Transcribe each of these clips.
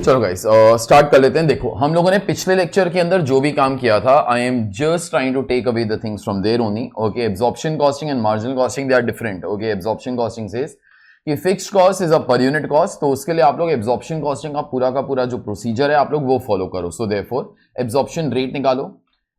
चलो guys start कर लेते हैं। देखो हम लोगों ने पिछले लेक्चर के अंदर जो भी काम किया था, I am just trying to take away the things from there only. Okay, absorption costing and marginal costing they are different. Okay, absorption costing says कि fixed cost is a per unit cost, तो उसके लिए आप लोग absorption costing का पूरा जो procedure है आप लोग वो फॉलो करो। सो देयरफॉर एब्जॉर्प्शन रेट निकालो,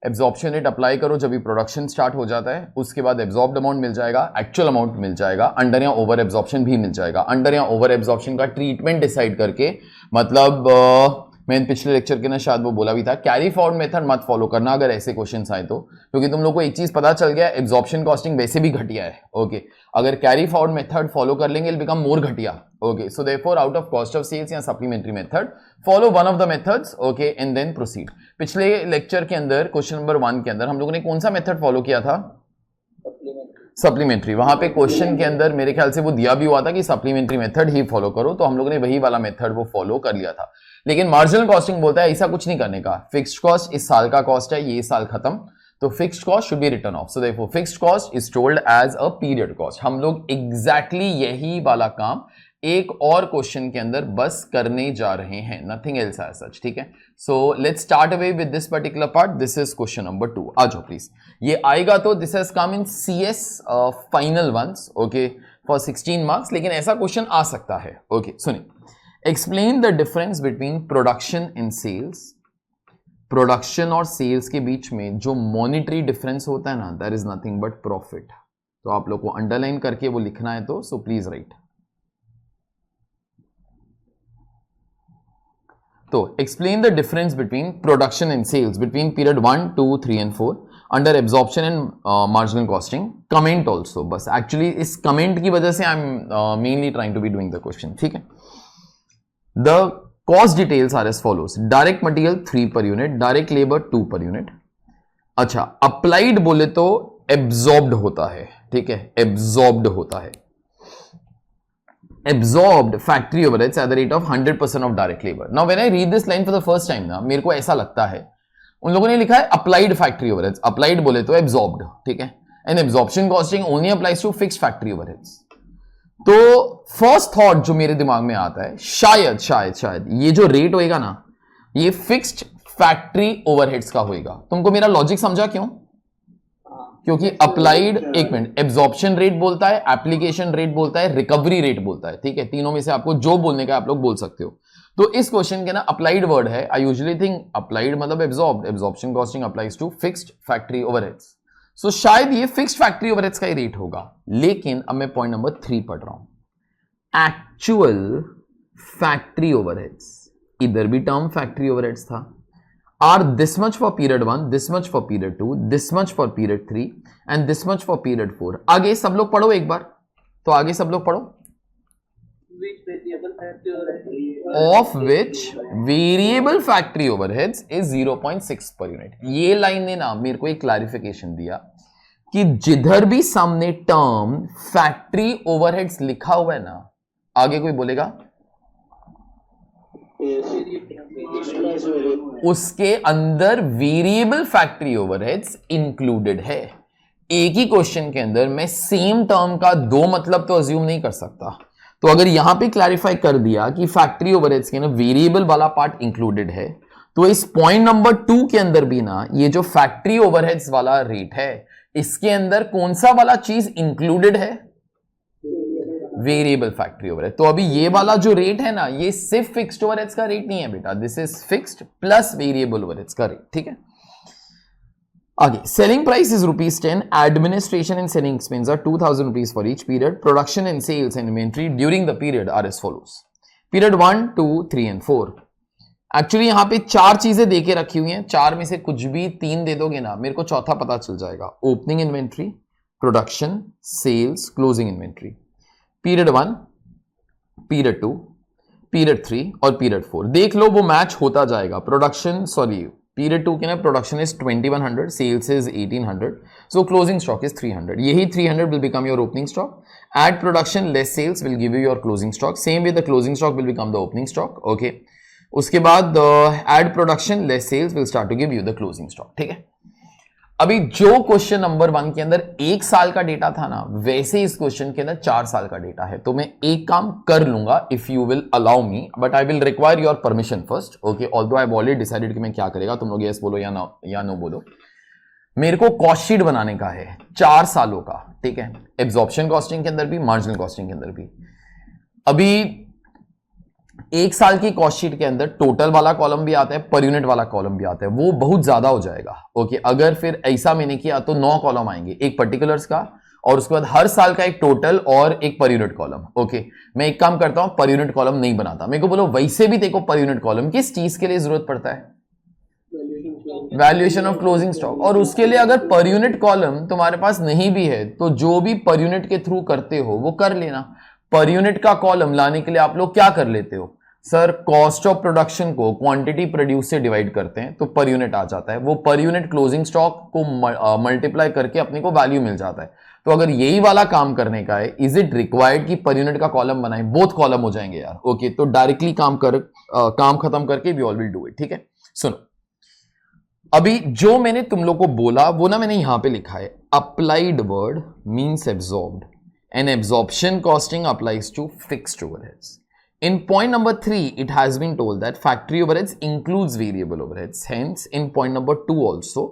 एब्जॉर्प्शन रेट अप्लाई करो जब भी प्रोडक्शन स्टार्ट हो जाता है, उसके बाद एब्जॉर्ब्ड अमाउंट मिल जाएगा, एक्चुअल अमाउंट मिल जाएगा, अंडर या ओवर एब्जॉर्प्शन भी मिल जाएगा। अंडर या ओवर एब्जॉर्प्शन का ट्रीटमेंट डिसाइड करके, मतलब मैंने पिछले लेक्चर के ना शायद वो बोला भी था, कैरी फॉरवर्ड मेथड मत फॉलो करना अगर ऐसे क्वेश्चंस आए तो, क्योंकि तुम लोग को एक चीज पता चल गया, एब्जॉर्प्शन कॉस्टिंग वैसे भी घटिया है। ओके, अगर कैरी फॉरवर्ड मेथड फॉलो कर लेंगे इट बिकम मोर घटिया। Okay, so therefore out of cost of sales या supplementary method follow one of the methods. Okay, and then proceed. पिछले लेक्चर के अंदर क्वेश्चन नंबर 1 के अंदर हम लोगों ने कौन सा मेथड फॉलो किया था? सप्लीमेंट्री। वहां पे क्वेश्चन के अंदर मेरे ख्याल से वो दिया भी हुआ था कि सप्लीमेंट्री मेथड ही फॉलो करो, तो हम लोगों ने वही वाला मेथड वो फॉलो कर लिया था। लेकिन मार्जिनल कॉस्टिंग बोलता है ऐसा कुछ नहीं करने का। फिक्स्ड कॉस्ट इस साल का कॉस्ट है, ये साल खत्म, तो fixed cost should be written off. So therefore fixed cost is told as a period cost. हम लोग एग्जैक्टली यही वाला काम एक और क्वेश्चन के अंदर बस करने जा रहे हैं, नथिंग एल्स एज सच। ठीक है, so let's start away with this particular part. This is question number 2। आ जाओ प्लीज, ये आएगा तो this has come in CS final once, okay, for 16 marks, लेकिन ऐसा क्वेश्चन आ सकता है। ओके, सुनिए, explain the difference between production and sales. Production और सेल्स के बीच में जो मॉनिटरी डिफरेंस होता है ना, that is nothing but profit. तो आप लोग को अंडरलाइन करके वो लिखना है, तो सो प्लीज राइट। तो explain the difference between production and sales between period 1, 2, 3 and 4 under absorption and marginal costing. Comment also, बस एक्चुअली इस कमेंट की वजह से I am mainly trying to be doing the question. ठीक है, the cost details are as follows. Direct material 3 per unit, direct labour 2 per unit. अच्छा, applied बोले तो एब्जॉर्ब्ड होता है। ठीक है, एब्जॉर्ब्ड होता है। Absorbed factory overheads at the rate of 100% of direct labor. Now when I read this line for the first time ना, मेरे को ऐसा लगता है उन लोगों ने लिखा है applied factory overheads। applied बोले तो absorbed, ठीक है, and absorption costing only applies to fixed factory overheads। तो first thought जो मेरे दिमाग में आता है, शायद ये जो रेट होएगा ना, ये फिक्स्ड फैक्ट्री ओवरहेड्स का होएगा। तुमको मेरा लॉजिक समझा क्यों? क्योंकि अप्लाइड, एक मिनट, एब्जॉर्प्शन रेट बोलता है, एप्लीकेशन रेट बोलता है, रिकवरी रेट बोलता है। ठीक है, तीनों में से आपको जो बोलने का आप लोग बोल सकते हो। तो इस क्वेश्चन के ना अप्लाइड वर्ड है। आई यूजुअली थिंक अप्लाइड मतलब absorbed. Absorption costing applies to fixed factory overheads. So शायद ये फिक्स्ड फैक्ट्री ओवरहेड्स का ही रेट होगा। लेकिन अब मैं पॉइंट नंबर 3 पढ़ रहा हूं, एक्चुअल फैक्ट्री ओवरहेड्स। इधर भी टर्म फैक्ट्री ओवरहेड्स था, are this much for period 1, this much for period 2, this much for period 3 and this much for period 4। आगे सब लोग पढ़ो एक बार, तो आगे सब लोग पढ़ो। Of which variable factory overheads is 0.6 per unit। ये लाइन ने ना मेरे को एक क्लैरिफिकेशन दिया कि जिधर भी सामने टर्म फैक्ट्री ओवरहेड्स लिखा हुआ है ना, आगे कोई बोलेगा उसके अंदर वेरिएबल फैक्ट्री ओवरहेड्स इंक्लूडेड है। एक ही क्वेश्चन के अंदर मैं सेम टर्म का 2 मतलब तो अज्यूम नहीं कर सकता। तो अगर यहां पे क्लैरिफाई कर दिया कि फैक्ट्री ओवरहेड्स के ना वेरिएबल वाला पार्ट इंक्लूडेड है, तो इस पॉइंट नंबर 2 के अंदर भी ना ये जो फैक्ट्री ओवरहेड्स वाला रेट है, इसके अंदर कौन सा वाला चीज इंक्लूडेड है? Variable factory overhead. तो अभी ये वाला जो रेट है ना, ये सिर्फ फिक्स्ड ओवरहेड्स का रेट नहीं है बेटा, this is fixed plus variable overheads का रेट। ठीक है, आगे selling price is ₹10, administration and selling expense are 2000 rupees for each period. Production and sales and inventory during the period are as follows. Period 1, 2, 3 and 4। Actually यहां पे 4 चीजें देके रखी हुई हैं, 4 में से कुछ भी 3 दे दोगे ना, मेरे को चौथा पता चल जाएगा। Opening inventory, production, sales, closing inventory. Period 1, period 2, period 3 और पीरियड 4 देख लो, वो मैच होता जाएगा। प्रोडक्शन, सॉरी, पीरियड 2 के ना production is 2100, sales is 1800, so closing stock is 300। यही 300 will become your opening stock. Add production less sales will give you your closing stock. Same with the closing stock will become the opening stock. Okay, उसके बाद add production less sales will start to give you the closing stock. ठीक है, अभी जो question number 1 के अंदर 1 साल का डेटा था ना, वैसे इस क्वेश्चन के अंदर 4 साल का डेटा है। तो मैं एक काम कर लूंगा, if you will allow me, but I will require your permission first. Okay, although I have already decided कि मैं क्या करेगा, तुम लोग यस बोलो या नो बोलो। मेरे को कॉस्ट शीट बनाने का है 4 सालों का, ठीक है, एब्जॉर्प्शन कॉस्टिंग के अंदर भी, मार्जिनल कॉस्टिंग के अंदर भी। अभी 1 साल की कॉस्ट शीट के अंदर टोटल वाला कॉलम भी आता है, पर यूनिट वाला कॉलम भी आता है, वो बहुत ज्यादा हो जाएगा। ओके, अगर फिर ऐसा मैंने किया तो 9 कॉलम आएंगे, एक पर्टिकुलर्स का, और उसके बाद हर साल का एक टोटल और एक पर यूनिट कॉलम। ओके, मैं एक काम करता हूं, पर यूनिट कॉलम नहीं बनाता। मेरे को बोलो वैसे भी देखो, पर यूनिट कॉलम किस चीज के लिए जरूरत पड़ता है? Valuation of closing stock. और उसके लिए अगर पर यूनिट कॉलम तुम्हारे पास नहीं भी है तो जो भी पर यूनिट के थ्रू करते हो वो कर लेना। पर यूनिट का कॉलम लाने के लिए आप लोग क्या कर लेते हो सर, कॉस्ट ऑफ प्रोडक्शन को क्वांटिटी प्रोड्यूस से डिवाइड करते हैं तो पर यूनिट आ जाता है। वो पर यूनिट क्लोजिंग स्टॉक को मल्टीप्लाई करके अपने को वैल्यू मिल जाता है। तो अगर यही वाला काम करने का है, इज इट रिक्वायर्ड कि पर यूनिट का कॉलम बनाए? बोथ कॉलम हो जाएंगे यार। ओके, तो डायरेक्टली काम खत्म करके we all will do it. ठीक है, सुनो, अभी जो मैंने तुम लोग को बोला वो ना मैंने यहां पे लिखा है, applied word means absorbed and absorption costing applies to fixed overheads. In point number 3, it has been told that factory overheads includes variable overheads. Hence, in point number 2 also,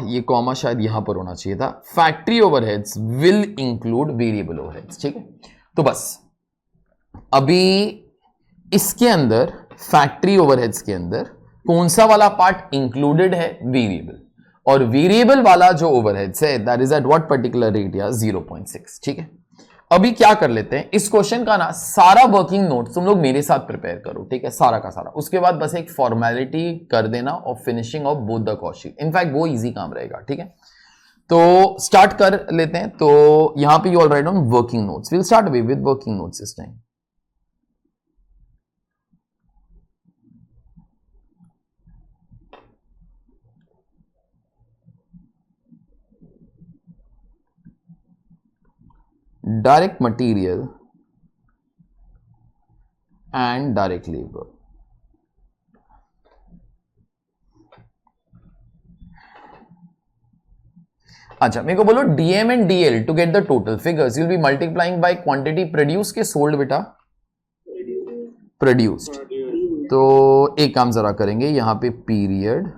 ये कॉमा शायद यहां पर होना चाहिए था, factory overheads will include variable overheads. ठीक है, तो बस अभी इसके अंदर फैक्ट्री ओवरहेड्स के अंदर कौन सा वाला पार्ट इंक्लूडेड है? वेरिएबल। और वेरिएबल वाला जो ओवरहेड्स है that is at what particular rate या 0.6। ठीक है, अभी क्या कर लेते हैं, इस क्वेश्चन का ना सारा वर्किंग नोट तुम लोग मेरे साथ प्रिपेयर करो। ठीक है, सारा का सारा, उसके बाद बस एक फॉर्मेलिटी कर देना और finishing of both the cost sheet. In fact वो इजी काम रहेगा। ठीक है, तो स्टार्ट कर लेते हैं। तो यहां पे you all write on working notes. Will start with working notes this time. Direct material and direct labor. अच्छा, मेरे को बोलो D M and D L to get the total figures you'll be multiplying by quantity produce के sold बेटा produced. तो एक काम जरा करेंगे, यहां पे पीरियड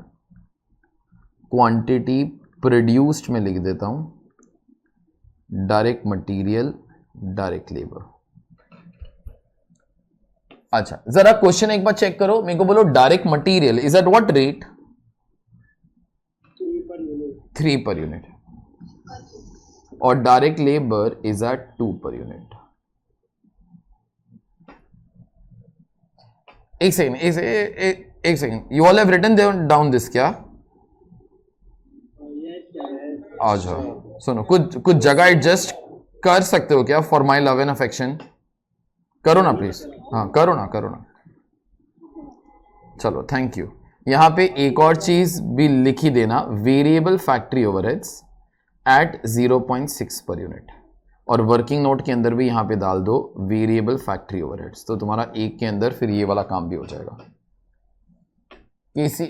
क्वांटिटी प्रोड्यूस्ड में लिख देता हूं, डायरेक्ट मटेरियल डायरेक्ट लेबर। अच्छा, जरा क्वेश्चन एक बार चेक करो, मेरे को बोलो direct material is at what rate? 3 per unit, और direct labour is eight 2 per unit. एक सेकेंड, एक second, you all have written down this क्या? आ जाओ, सुनो, कुछ जगह एडजस्ट कर सकते हो क्या? For my love and affection करो ना प्लीज। हाँ, करो ना, करो ना। चलो, थैंक यू। यहां पे एक और चीज भी लिखी देना, वेरिएबल फैक्ट्री ओवरहेड्स एट 0.6 पर यूनिट, और वर्किंग नोट के अंदर भी यहां पे डाल दो वेरिएबल फैक्ट्री ओवरहेड्स। तो तुम्हारा एक के अंदर फिर ये वाला काम भी हो जाएगा।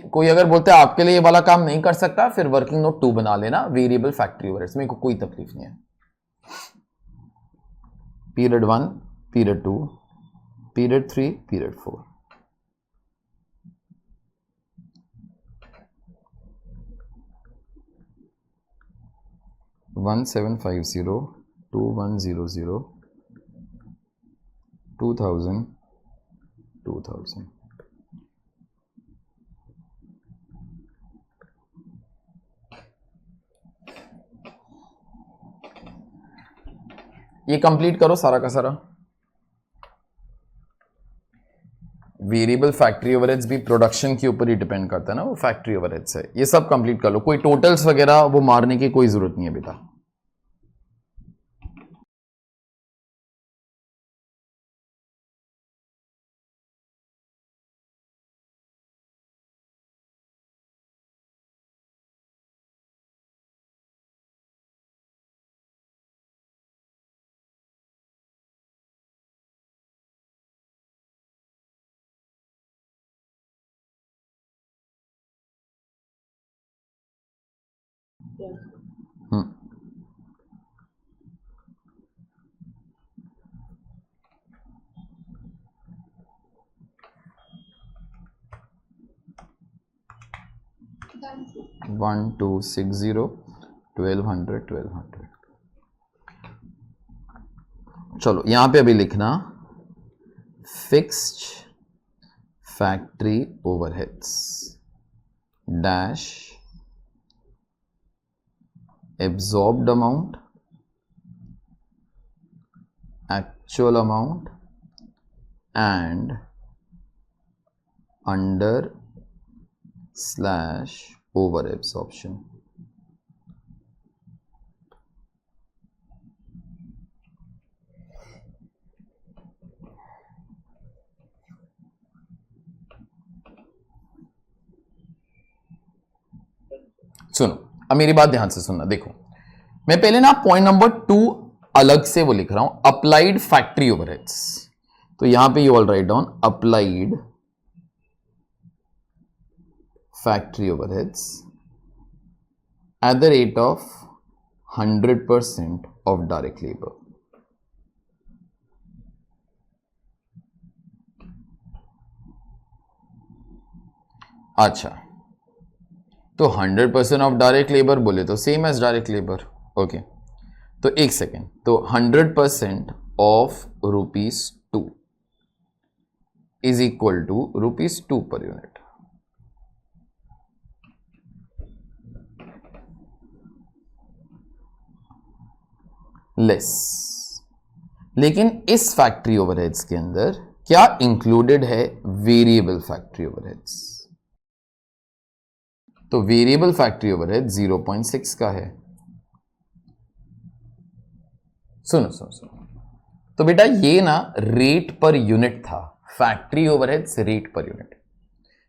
कोई अगर बोलते हैं आपके लिए ये वाला काम नहीं कर सकता, फिर वर्किंग नोट 2 बना लेना, वेरिएबल फैक्ट्री ओवरहेड्स, मेरे को कोई तकलीफ नहीं है। Period 1, period 2, period 3, period 4। One 750, 2100, 2000, 2000। ये कंप्लीट करो सारा का सारा। वेरिएबल फैक्ट्री ओवरहेड्स भी प्रोडक्शन के ऊपर ही डिपेंड करता है ना, वो फैक्ट्री ओवरहेड्स है। ये सब कंप्लीट कर लो, कोई टोटल्स वगैरह वो मारने की कोई जरूरत नहीं है बेटा। वन टू सिक्स जीरो 1200 चलो यहां पे अभी लिखना fixed factory overheads dash absorbed amount actual amount and under slash over absorption. सुनो अब मेरी बात ध्यान से सुनना, देखो मैं पहले ना पॉइंट नंबर 2 अलग से वो लिख रहा हूं, अप्लाइड फैक्ट्री ओवरहेड्स। तो यहां पे you all write down applied factory overheads at the rate of 100% of direct labor। अच्छा तो 100% ऑफ डायरेक्ट लेबर बोले तो same as direct labour. Okay तो एक सेकेंड, तो 100% of ₹2 is equal to ₹2 per unit. Less, लेकिन इस फैक्ट्री ओवरहेड्स के अंदर क्या इंक्लूडेड है? Variable factory overheads. तो वेरिएबल फैक्ट्री ओवरहेड 0.6 का है। सुनो सुनो सुनो, तो बेटा ये ना रेट पर यूनिट था, factory overheads rate per unit.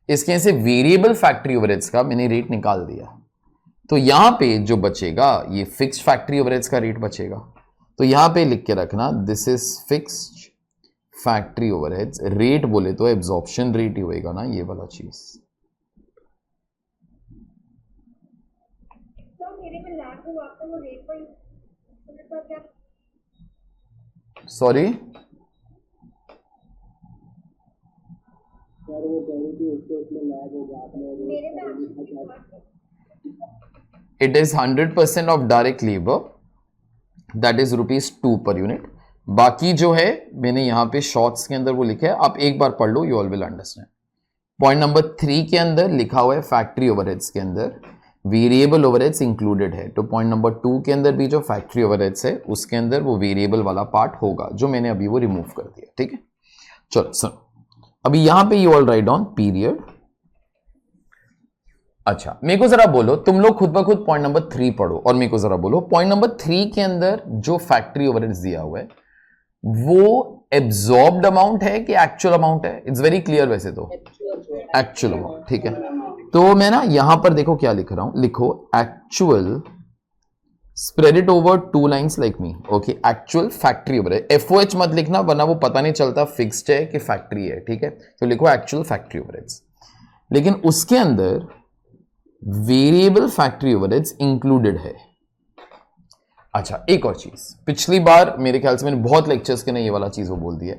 इसके से वेरिएबल फैक्ट्री ओवरहेड्स का मैंने रेट निकाल दिया, तो यहां पे जो बचेगा ये फिक्स्ड फैक्ट्री ओवरहेड्स का रेट बचेगा। तो यहां पे लिख के रखना this is fixed factory overheads. Rate बोले तो एब्जॉर्प्शन रेट ही होएगा ना, ये वाला चीज। Sorry it is 100% of direct labour, that is ₹2 per unit. बाकी जो है मैंने यहां पे शॉर्ट्स के अंदर वो लिखा है, आप एक बार पढ़ लो, you all will understand. Point number 3 के अंदर लिखा हुआ है फैक्ट्री ओवरहेड्स के अंदर वेरिएबल ओवरहेड्स इंक्लूडेड है। तो पॉइंट नंबर 2 के अंदर भी जो फैक्ट्री ओवरहेड्स है उसके अंदर वो वेरिएबल वाला पार्ट होगा, जो मैंने अभी वो रिमूव कर दिया। ठीक है, चलो सुनो अभी यहां पे you all write down period. अच्छा मेरे को जरा बोलो, तुम लोग खुद ब खुद पॉइंट नंबर 3 पढ़ो और मेरे को जरा बोलो पॉइंट नंबर 3 के अंदर जो फैक्ट्री ओवरहेड्स दिया हुआ है वो एब्जॉर्ब्ड अमाउंट है कि एक्चुअल अमाउंट है? इट्स वेरी क्लियर वैसे तो एक्चुअल अमाउंट। ठीक है, तो मैं ना यहां पर देखो क्या लिख रहा हूं, लिखो actual spread it over 2 lines like me. Okay, actual factory overhead, FOH मत लिखना वरना वो पता नहीं चलता फिक्स्ड है कि फैक्ट्री है। ठीक है, तो लिखो एक्चुअल फैक्ट्री ओवरहेड्स, लेकिन उसके अंदर वेरिएबल फैक्ट्री ओवरहेड्स इंक्लूडेड है। अच्छा एक और चीज, पिछली बार मेरे ख्याल से मैंने बहुत लेक्चर्स के ना ये वाला चीज वो बोल दिया,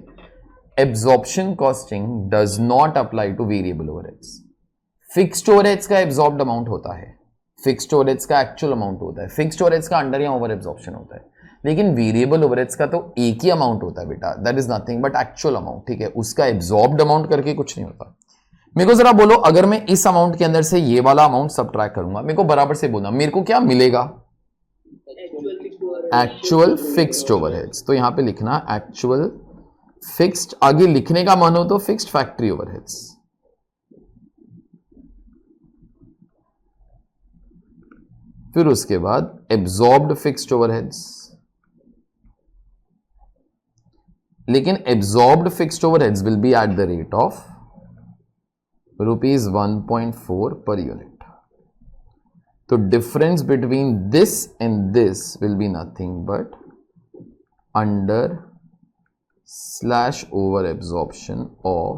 absorption costing does not apply two variable overheads. Fixed overheads का एब्जॉर्ब्ड अमाउंट होता है, फिक्स्ड ओवरहेड्स का एक्चुअल अमाउंट होता है, फिक्स्ड ओवरहेड्स का अंडर या ओवर एब्जॉर्प्शन होता है, लेकिन वेरिएबल ओवरहेड्स का तो एक ही अमाउंट होता है बेटा, that is nothing but actual amount. ठीक है, उसका एब्जॉर्ब्ड अमाउंट करके कुछ नहीं होता। मेरे को जरा बोलो अगर मैं इस अमाउंट के अंदर से ये वाला अमाउंट सब्ट्रैक्ट करूंगा, मेरे को बराबर से बोलना मेरे को क्या मिलेगा? Actual fixed overheads. तो यहां पे लिखना एक्चुअल फिक्स्ड, आगे लिखने का मन हो तो फिक्स्ड फैक्ट्री ओवरहेड्स। फिर उसके बाद एब्जॉर्ब्ड फिक्स्ड ओवरहेड्स, लेकिन absorbed fixed overheads will be at the rate of ₹1.4 per unit. तो difference between this and this will be nothing but under / over absorption of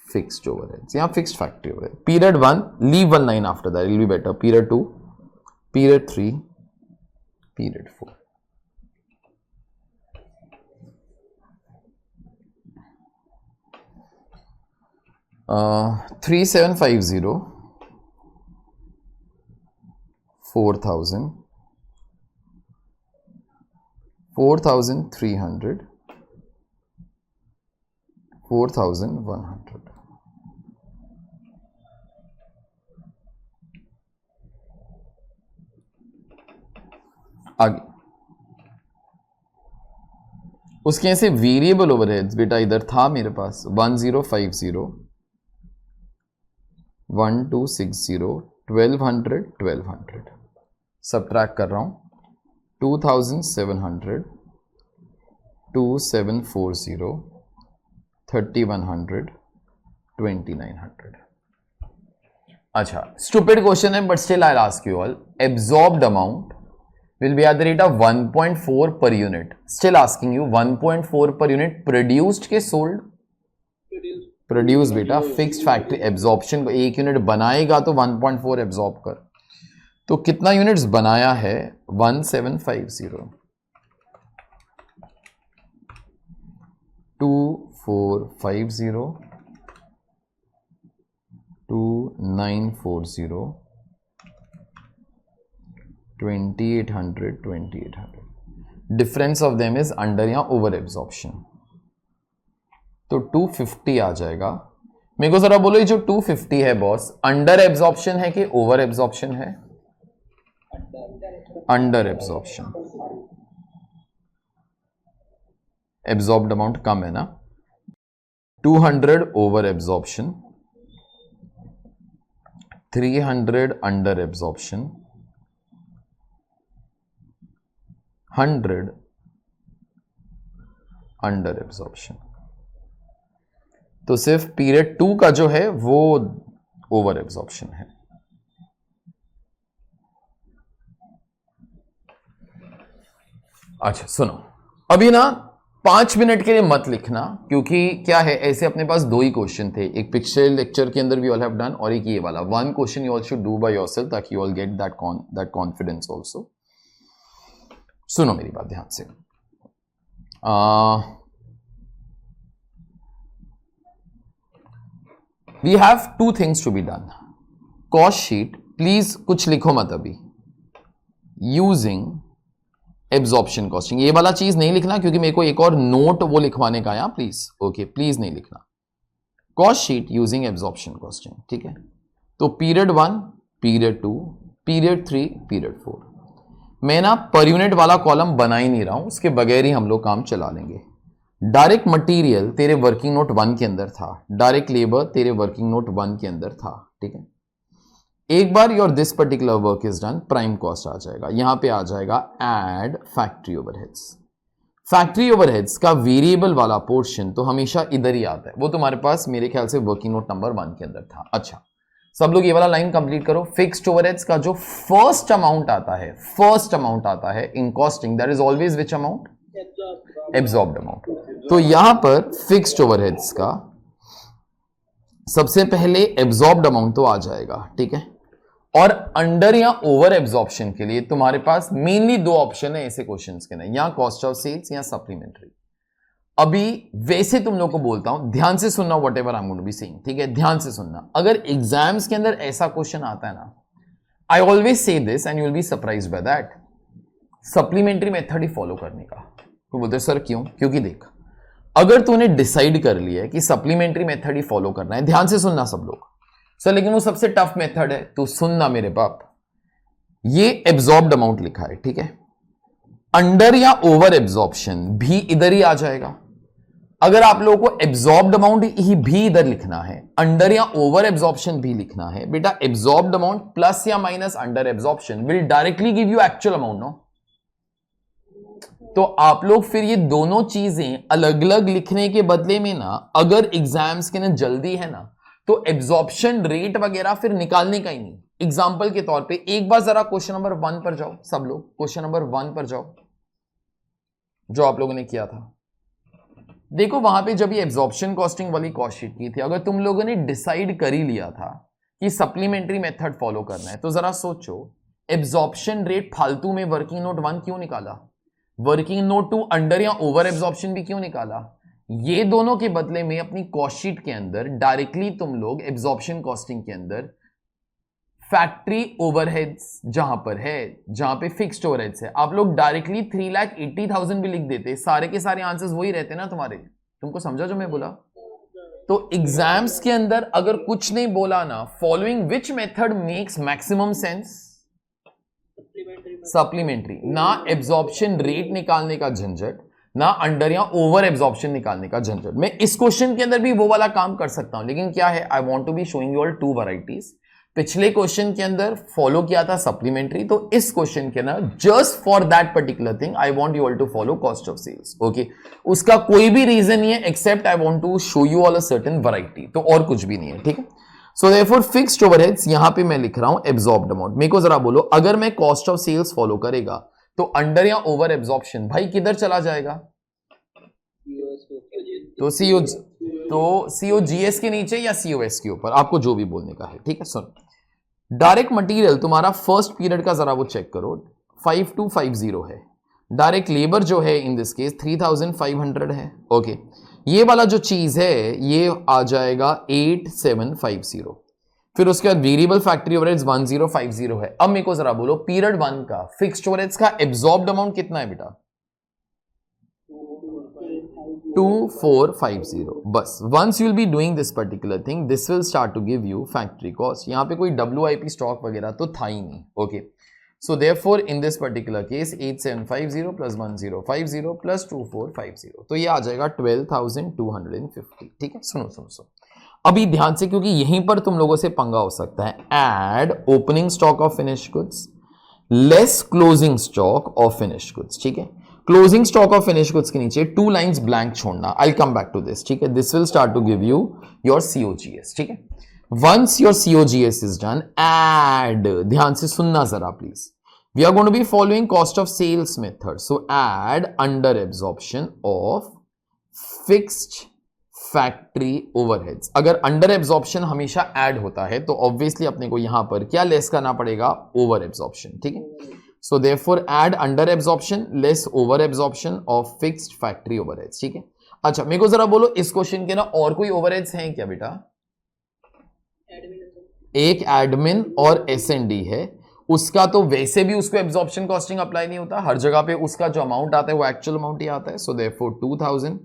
fixed overheads. यहाँ fixed factory overhead. Period 1, leave 1 line after that, it will be better. Period 2, period 3, period 4. 3750, 4000, 4300, 4100. आगे उसके ऐसे variable overheads बेटा इधर था मेरे पास 1050, 1260, 1200, 1200. Subtract कर रहा हूं 2700, 2740, 3100, 2900. अच्छा, स्टूपिड क्वेश्चन है but still I will ask you all. Absorbed amount will be at the rate of 1.4 per unit. Still asking you 1.4 per unit produced के sold? Produced बेटा fixed factory absorption को 1 unit बनाएगा तो 1.4 absorb कर. तो कितना units बनाया है? 1750, 2450, 2940, 2800, 2800. Difference of them is under या ओवर एब्जॉर्प्शन. तो 250 आ जाएगा. मेरे को जरा बोलो ये जो 250 है बॉस अंडर एब्जॉर्प्शन है कि ओवर एब्जॉर्प्शन है? Under absorption. एब्जॉर्ब्ड अमाउंट कम है ना. 200 over absorption, 300 under absorption, 100 under absorption. तो सिर्फ पीरियड 2 का जो है वो ओवर एब्जॉर्प्शन है. अच्छा सुनो, अभी ना 5 मिनट के लिए मत लिखना क्योंकि क्या है ऐसे अपने पास 2 ही क्वेश्चन थे. एक पिछले लेक्चर के अंदर वी ऑल हैव डन और एक ये वाला. 1 question you all should do by yourself ताकि you all get that confidence also. सुनो मेरी बात ध्यान से. We have 2 things to be done. Cost sheet please कुछ लिखो मत अभी. यूजिंग एब्जॉर्प्शन कॉस्टिंग ये वाला चीज नहीं लिखना क्योंकि मेरे को एक और नोट वो लिखवाने का है. प्लीज ओके प्लीज नहीं लिखना. Cost sheet using absorption costing. ठीक है. तो पीरियड 1, पीरियड 2, पीरियड 3, पीरियड 4. मैं ना पर यूनिट वाला कॉलम बना ही नहीं रहा हूं. उसके बगैर ही हम लोग काम चला लेंगे. डायरेक्ट मटेरियल तेरे वर्किंग नोट 1 के अंदर था. डायरेक्ट लेबर तेरे वर्किंग नोट 1 के अंदर था. ठीक है. एक बार your this particular work is done prime cost आ जाएगा. यहां पे आ जाएगा add factory overheads. Factory overheads का वेरिएबल वाला पोर्शन तो हमेशा इधर ही आता है. वो तुम्हारे पास मेरे ख्याल से वर्किंग नोट नंबर 1 के अंदर था. अच्छा सब लोग ये वाला लाइन कंप्लीट करो. फिक्स्ड ओवरहेड्स का जो फर्स्ट अमाउंट आता है in costing that is always which amount? Absorbed amount. तो यहां पर फिक्स्ड ओवरहेड्स का सबसे पहले एब्जॉर्ब्ड अमाउंट तो आ जाएगा. ठीक है. और अंडर या ओवर एब्जॉर्प्शन के लिए तुम्हारे पास मेनली 2 ऑप्शन है ऐसे क्वेश्चंस के लिए, या कॉस्ट ऑफ सेल्स या सप्लीमेंट्री. अभी वैसे तुम लोग को बोलता हूं ध्यान से सुनना whatever I am going to be saying. ठीक है. ध्यान से सुनना. अगर एग्जाम्स के अंदर ऐसा क्वेश्चन आता है ना, I always say this and you will be surprised by that. Supplementary method he follow करने का. तो बोलते सर क्यों? क्योंकि देख अगर तूने डिसाइड कर लिया है कि सप्लीमेंट्री मेथड ही फॉलो करना है, ध्यान से सुनना सब लोग. सर लेकिन वो सबसे टफ मेथड है. तो सुनना मेरे बाप, ये एब्जॉर्ब्ड अमाउंट लिखा है. ठीक है. अंडर या ओवर एब्जॉर्प्शन भी इधर ही आ जाएगा. अगर आप लोगों को एब्जॉर्ब्ड अमाउंट ही भी इधर लिखना है, अंडर या ओवर एब्जॉर्प्शन भी लिखना है, बेटा एब्जॉर्ब्ड अमाउंट प्लस या minus under absorption will directly give you actual amount. No तो आप लोग फिर ये दोनों चीजें अलग अलग लिखने के बदले में ना, अगर एग्जाम्स के ना जल्दी है ना, तो एब्जॉर्प्शन रेट वगैरह फिर निकालने का ही नहीं. एग्जाम्पल के तौर पे एक बार जरा क्वेश्चन नंबर 1 पर जाओ. सब लोग क्वेश्चन नंबर 1 पर जाओ जो आप लोगों ने किया था. देखो वहां पे जब ये एब्जॉर्प्शन कॉस्टिंग वाली कॉस्ट शीट की थी, अगर तुम लोगों ने डिसाइड कर ही लिया था कि सप्लीमेंट्री मेथड फॉलो करना है, तो जरा सोचो एब्जॉर्प्शन रेट फालतू में वर्किंग नोट 1 क्यों निकाला, वर्किंग नोट 2 अंडर या ओवर एब्जॉर्प्शन भी क्यों निकाला? ये दोनों के बदले में अपनी कॉस्ट शीट के अंदर डायरेक्टली तुम लोग एब्जॉर्प्शन कॉस्टिंग के अंदर फैक्ट्री ओवरहेड्स जहां पर है, जहां पे फिक्स्ड ओवरहेड्स है, आप लोग डायरेक्टली 3,80,000 भी लिख देते, सारे के सारे आंसर्स वही रहते ना तुम्हारे। तुमको समझा जो मैं बोला? तो एग्जाम्स के अंदर अगर कुछ नहीं बोला ना, following which method makes maximum sense? Supplementary. ना एब्जॉर्प्शन रेट निकालने का झंझट, ना अंडर या ओवर एब्जॉर्प्शन निकालने का झंझट। मैं इस क्वेश्चन के अंदर भी वो वाला काम कर सकता हूं, लेकिन क्या है, I want to be showing you all two varieties. पिछले क्वेश्चन के अंदर फॉलो किया था सप्लीमेंट्री, तो इस क्वेश्चन के अंदर just for that particular thing I want you all to follow cost of sales. Okay, उसका कोई भी रीजन नहीं है except I want to show you all a certain variety, तो और कुछ भी नहीं है, ठीक है। सो देयरफॉर फिक्स्ड ओवरहेड्स यहां पे मैं लिख रहा हूं एब्जॉर्ब्ड अमाउंट। मेरे को जरा बोलो, अगर मैं कॉस्ट ऑफ सेल्स फॉलो करेगा तो अंडर या ओवर एब्जॉर्प्शन भाई किधर चला जाएगा? तो सीओजीएस के नीचे या सीओएस के ऊपर, आपको जो भी बोलने का है, ठीक है। सुन, डायरेक्ट मटेरियल तुम्हारा फर्स्ट पीरियड का जरा वो चेक करो, 5250 है। डायरेक्ट लेबर जो है इन दिस केस 3500 है। ओके, ये वाला जो चीज है ये आ जाएगा 8750। फिर उसके बाद वेरिएबल फैक्ट्री ओवरहेड्स 1050 है। अब मेरे को जरा बोलो, पीरियड 1 का फिक्स्ड ओवरहेड्स का एब्जॉर्ब्ड अमाउंट कितना है बेटा? 2450। बस once you will be doing this particular thing, this will start to give you factory cost. यहां पे कोई WIP स्टॉक वगैरह तो था ही नहीं। Okay, so therefore in this particular case 8750 plus 1050 plus 2450, तो ये आ जाएगा 12,250। ठीक है, सुनो सुनो सुनो अभी ध्यान से, क्योंकि यहीं पर तुम लोगों से पंगा हो सकता है। Add opening stock of finished goods less closing stock of finished goods. ठीक है, closing stock of finished goods के नीचे 2 लाइंस ब्लैंक छोड़ना। I come back to this. ठीक है, this will start to give you your COGS। ठीक है, once your COGS is done, add, ध्यान से सुनना जरा please, we are going to be following cost of sales method. So add under absorption of fixed factory overheads. अगर under absorption हमेशा add होता है तो ऑब्वियसली अपने को यहां पर क्या लेस करना पड़ेगा? Over absorption. ठीक है, so therefore add under absorption less over absorption of fixed factory overheads. ठीक है, अच्छा मेरे को जरा बोलो, इस क्वेश्चन के ना और कोई ओवरहेड्स हैं क्या बेटा? एक एडमिन और S&D है, उसका तो वैसे भी उसको एब्जॉर्प्शन कॉस्टिंग अप्लाई नहीं होता, हर जगह पे उसका जो अमाउंट आता है वो एक्चुअल अमाउंट ही आता है। सो देयरफॉर 2000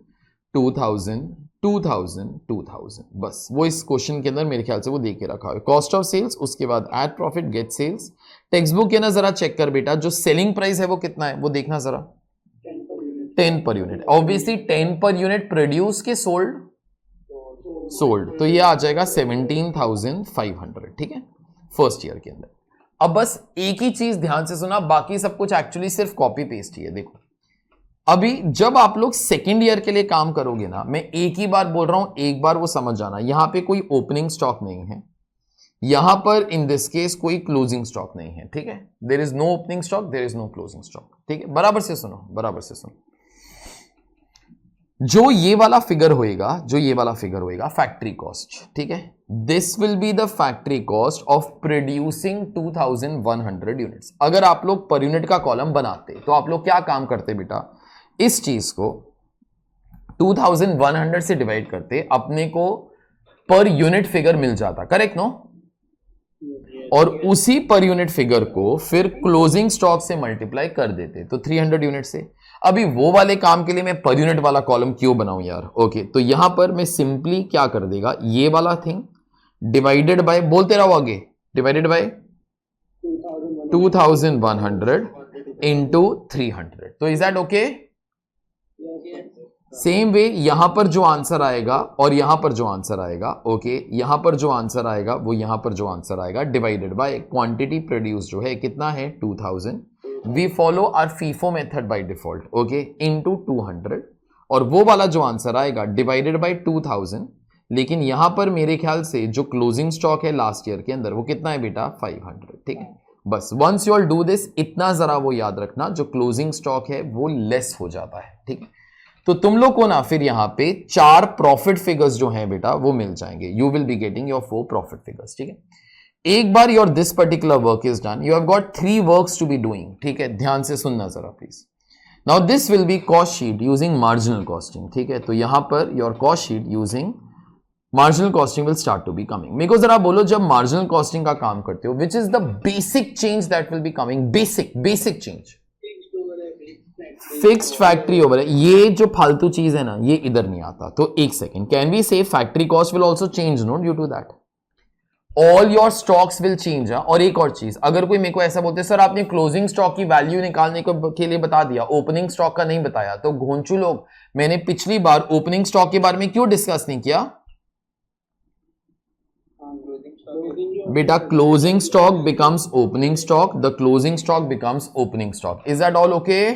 2000 2000 2000, बस वो इस क्वेश्चन के अंदर मेरे ख्याल से वो दे के रखा है। कॉस्ट ऑफ सेल्स, उसके बाद add profit get sales. Text book के ना जरा चेक कर बेटा, जो सेलिंग प्राइस है वो कितना है वो देखना जरा, 10 per unit. Obviously 10 per unit produce के सोल्ड, तो ये आ जाएगा 17,500। ठीक है, फर्स्ट ईयर के अंदर। अब बस एक ही चीज ध्यान से सुना, बाकी सब कुछ एक्चुअली सिर्फ कॉपी पेस्ट ही है। देखो अभी जब आप लोग सेकेंड ईयर के लिए काम करोगे ना, मैं एक ही बार बोल रहा हूं, एक बार वो समझ जाना, यहां पे कोई ओपनिंग स्टॉक नहीं है, यहां पर इन दिस केस कोई क्लोजिंग स्टॉक नहीं है। ठीक है, there is no opening stock, there is no closing stock. ठीक है, बराबर से सुनो, बराबर से सुनो। जो ये वाला फिगर होएगा फैक्ट्री कॉस्ट। ठीक है, this will be the factory cost of producing 2100 units. अगर आप लोग पर यूनिट का कॉलम बनाते तो आप लोग क्या काम करते बेटा, इस चीज को 2100 से डिवाइड करते, अपने को पर यूनिट फिगर मिल जाता, करेक्ट नो? और उसी पर यूनिट फिगर को फिर क्लोजिंग स्टॉक से मल्टीप्लाई कर देते, तो 300 यूनिट से। अभी वो वाले काम के लिए मैं पर यूनिट वाला कॉलम क्यों बनाऊं यार? ओके, तो यहां पर मैं सिंपली क्या कर देगा, ये वाला थिंग डिवाइडेड बाय, बोलते रहो आगे, डिवाइडेड बाय 2100 इंटू 300। तो is that okay? Same way यहां पर जो आंसर आएगा और यहां पर जो आंसर आएगा, ओके, यहां पर जो आंसर आएगा वो यहां पर जो आंसर आएगा डिवाइडेड बाय क्वांटिटी प्रोड्यूस जो है कितना है 2000, we follow our FIFO method by default, okay, into 200, और वो वाला जो आंसर आएगा डिवाइडेड बाय 2000। लेकिन यहां पर मेरे ख्याल से जो क्लोजिंग स्टॉक है लास्ट ईयर के अंदर वो कितना है बेटा 500। ठीक है, बस once you all do this, इतना जरा वो याद रखना, जो क्लोजिंग स्टॉक है वो लेस हो जाता है। ठीक है, तो तुम लोग को ना फिर यहां पे 4 प्रॉफिट फिगर्स जो हैं बेटा वो मिल जाएंगे, you will be getting your 4 profit figures. ठीक है, एक बार your this particular work is done, you have got 3 works to be doing, ठीक है, ध्यान से सुनना जरा please. Now this will be cost sheet using marginal costing, ठीक है, तो यहां पर your cost sheet using marginal costing will start to be coming. मेरे को जरा बोलो, जब मार्जिनल कॉस्टिंग का काम करते हो, which is the basic change that will be coming, basic change. Fixed factory over है, ये जो फालतू चीज है ना, ये इधर नहीं आता. तो एक second, can we say factory cost will also change, no, due to that all your stocks will change. और एक और चीज, अगर कोई मेरे को ऐसा बोलते सर आपने क्लोजिंग स्टॉक की वैल्यू निकालने के लिए बता दिया, ओपनिंग स्टॉक का नहीं बताया, तो घोंचू लोग, मैंने पिछली बार ओपनिंग स्टॉक के बारे में क्यों डिस्कस नहीं किया बेटा? Closing stock becomes opening stock, the closing stock becomes opening stock. Is that all okay?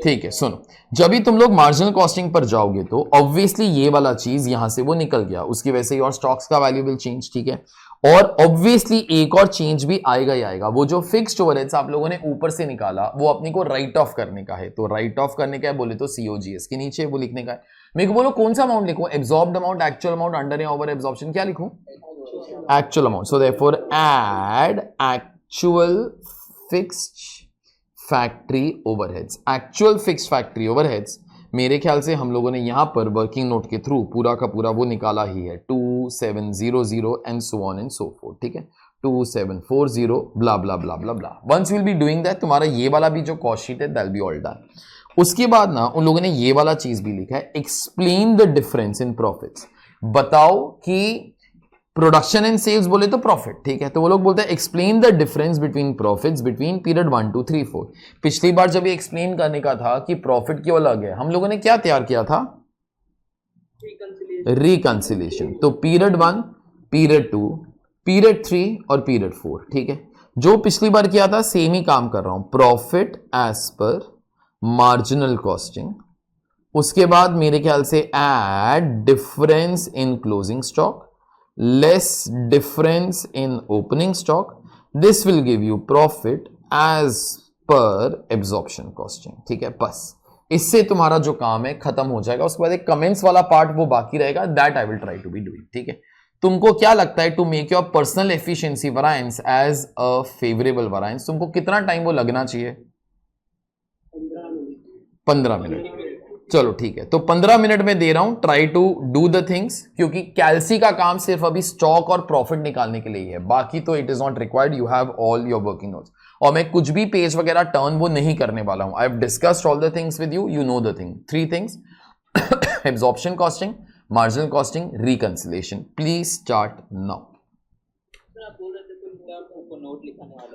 ठीक है, सुनो, जब भी तुम लोग मार्जिनल कॉस्टिंग पर जाओगे तो ऑब्वियसली ये वाला चीज यहां से वो निकल गया, उसकी वजह से योर स्टॉक्स का वैल्यू विल चेंज, ठीक है. और ऑब्वियसली एक और चेंज भी आएगा ही आएगा, वो जो फिक्स्ड ओवरहेड्स आप लोगों ने ऊपर से निकाला वो अपने को राइट ऑफ करने का है. तो राइट ऑफ करने का है बोले तो सीओजीएस के नीचे वो लिखने का है. मेरे को बोलो कौन सा अमाउंट लिखूं, absorbed amount, actual amount, under या ओवर एब्जॉर्प्शन, क्या लिखूं? Actual amount. So therefore add actual fixed factory overheads. Actual fixed factory overheads मेरे ख्याल से हम लोगों ने यहां पर वर्किंग नोट के थ्रू पूरा का पूरा वो निकाला ही है, 2700 and so on and so forth, ठीक है, 2740 blah blah blah blah blah. Once will be doing that, तुम्हारा ये वाला भी जो कॉस्ट शीट है दैट बी ऑल डन. उसके बाद ना उन लोगों ने ये वाला चीज भी लिखा है, explain the difference in profits. बताओ कि प्रोडक्शन एंड सेल्स बोले तो प्रॉफिट, ठीक है, तो वो लोग बोलते हैं explain the difference between profits between period 1 2 3 4. पिछली बार जब ये एक्सप्लेन करने का था कि प्रॉफिट क्यों अलग है, हम लोगों ने क्या तैयार किया था? रिकंसिलेशन. तो पीरियड 1, पीरियड 2, पीरियड 3 और पीरियड 4, ठीक है. जो पिछली बार किया था सेम ही काम कर रहा हूं, profit as per marginal costing. उसके बाद मेरे ख्याल से add difference in closing stock, less difference in opening stock. This will give you profit as per absorption costing, ठीक है. बस इससे तुम्हारा जो काम है खत्म हो जाएगा. उसके बाद एक कमेंट्स वाला पार्ट वो बाकी रहेगा, that I will try to be doing, ठीक है. तुमको क्या लगता है to make your personal efficiency variance as a favourable variance, तुमको कितना टाइम वो लगना चाहिए? 15 मिनट. चलो ठीक है, तो 15 मिनट में दे रहा हूं, try to do the things, क्योंकि कैल्सी का काम सिर्फ अभी स्टॉक और प्रॉफिट निकालने के लिए ही है, बाकी तो it is not required. You have all your working notes. और मैं कुछ भी पेज वगैरह टर्न वो नहीं करने वाला हूं. I have discussed all the things with you, you know the thing, 3 things, absorption costing, marginal costing, reconciliation. Please start now.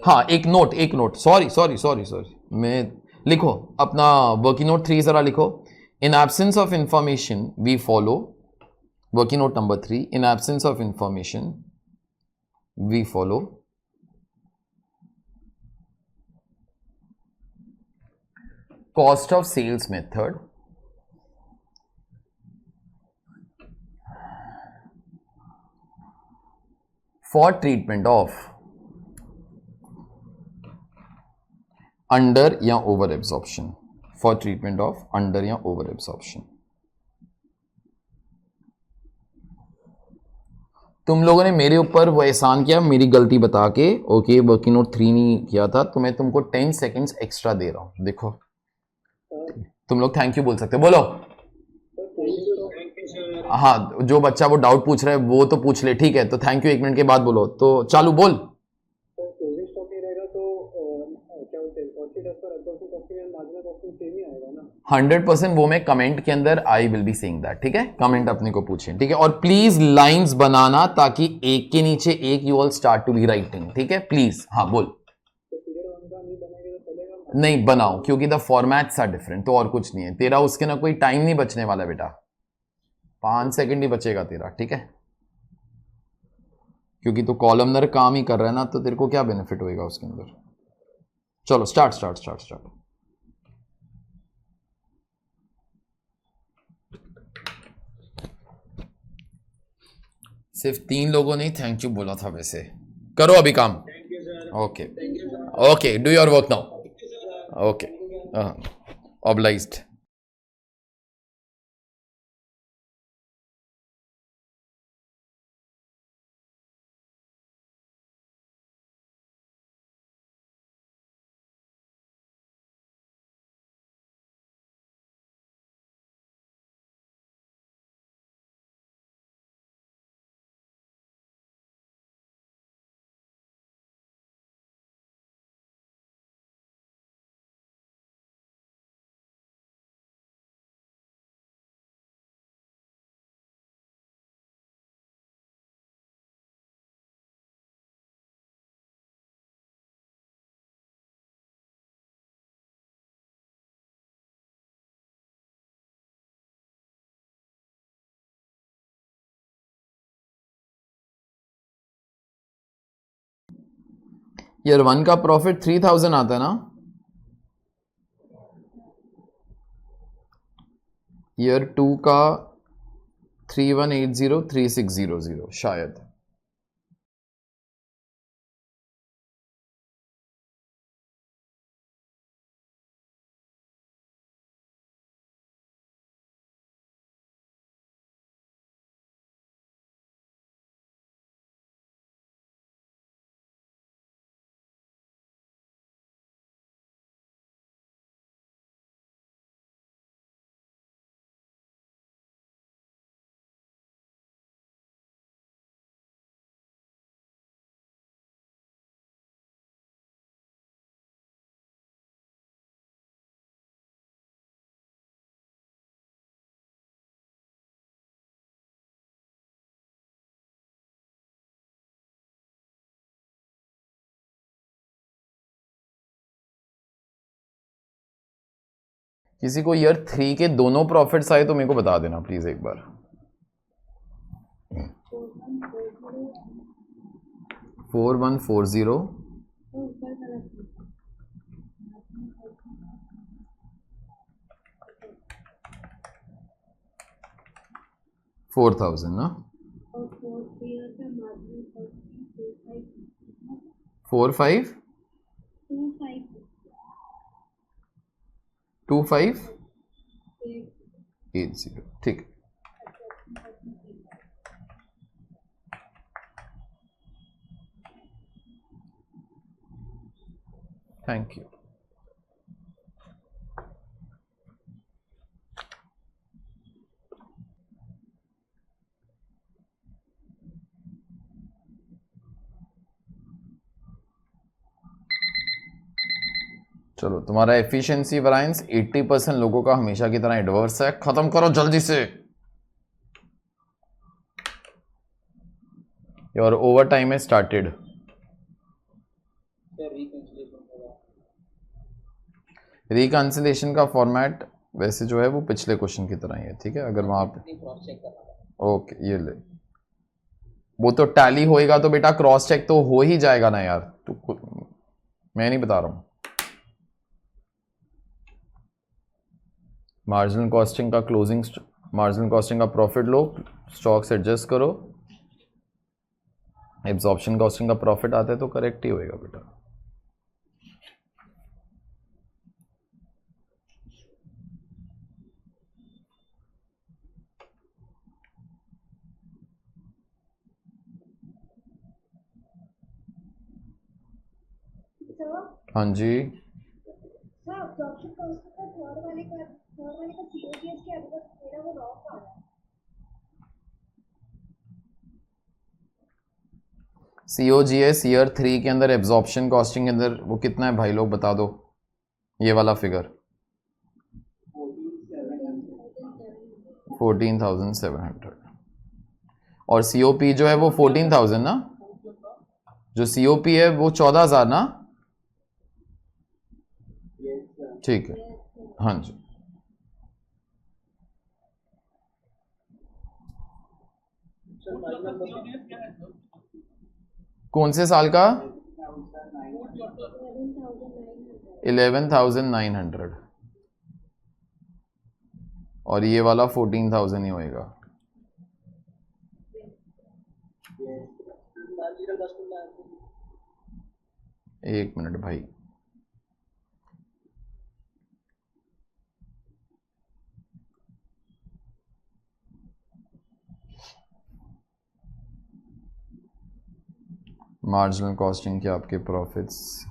हाँ, एक नोट, सॉरी, मैं लिखो अपना वर्किंग नोट 3 जरा लिखो. In absence of information, we follow, working note number 3, in absence of information, we follow cost of sales method for treatment of under या over absorption, for treatment of under या over absorption. तुम लोगों ने मेरे ऊपर वो एहसान किया, मेरी गलती बता के, ओके, वर्किंग नोट 3 नहीं किया था, तो मैं तुमको 10 सेकेंड्स एक्स्ट्रा दे रहा हूं. देखो तुम लोग थैंक यू बोल सकते हो, बोलो. हाँ, जो बच्चा वो डाउट पूछ रहा है वो तो पूछ ले, ठीक है, तो थैंक यू 1 मिनट के बाद बोलो. तो चालू बोल. 100% वो मैं कमेंट के अंदर आई विल बी सेइंग दैट, ठीक है. कमेंट अपने को पूछें, ठीक है, और प्लीज लाइंस बनाना ताकि एक के नीचे एक you all start to be writing, ठीक है, प्लीज. हाँ बोल. नहीं बनाओ, क्योंकि द फॉर्मेट्स आर डिफरेंट, तो और कुछ नहीं है तेरा, उसके ना कोई टाइम नहीं बचने वाला बेटा, 5 सेकंड ही बचेगा तेरा, ठीक है, क्योंकि तो कॉलमनर काम ही कर रहा है ना, तो तेरे को क्या बेनिफिट होएगा उसके अंदर. चलो स्टार्ट. सिर्फ 3 लोगों ने थैंक यू बोला था, वैसे करो अभी काम. Okay, do your work now. Okay, obliged. Year 1 का प्रॉफिट 3000 आता है ना, ईयर 2 का 31803600 शायद। किसी को ईयर 3 के दोनों प्रॉफिट्स आए तो मेरे को बता देना प्लीज एक बार। 4140 4000 ना, 4525 2580 ठीक है। Thank you. चलो तुम्हारा एफिशिएंसी वैरिएंस 80% लोगों का हमेशा की तरह एडवर्स है, खत्म करो जल्दी से। योर ओवर टाइम है स्टार्टेड। रिकंसिलेशन का फॉर्मेट वैसे जो है वो पिछले क्वेश्चन की तरह ही है, ठीक है। अगर वहां पे ओके ये ले, वो तो टैली होएगा तो बेटा क्रॉस चेक तो हो ही जाएगा ना यार, तू मैं नहीं बता रहा हूं। मार्जिनल कॉस्टिंग का क्लोजिंग, मार्जिनल कॉस्टिंग का प्रॉफिट लो, स्टॉक से एडजस्ट करो, एब्जॉर्प्शन कॉस्टिंग का प्रॉफिट आता है तो करेक्ट ही होएगा बेटा। हाँ जी COGS ईयर 3 के अंदर एब्जॉर्प्शन कॉस्टिंग के अंदर वो कितना है भाई लोग बता दो, ये वाला फिगर 14,700 और COP जो है वो 14,000 ना, जो COP है वो 14,000 ना, ठीक है। हाँ जी कौन से साल का 11,900 और ये वाला 14,000 ही होएगा। एक मिनट भाई, मार्जिनल कॉस्टिंग के आपके प्रॉफिट्स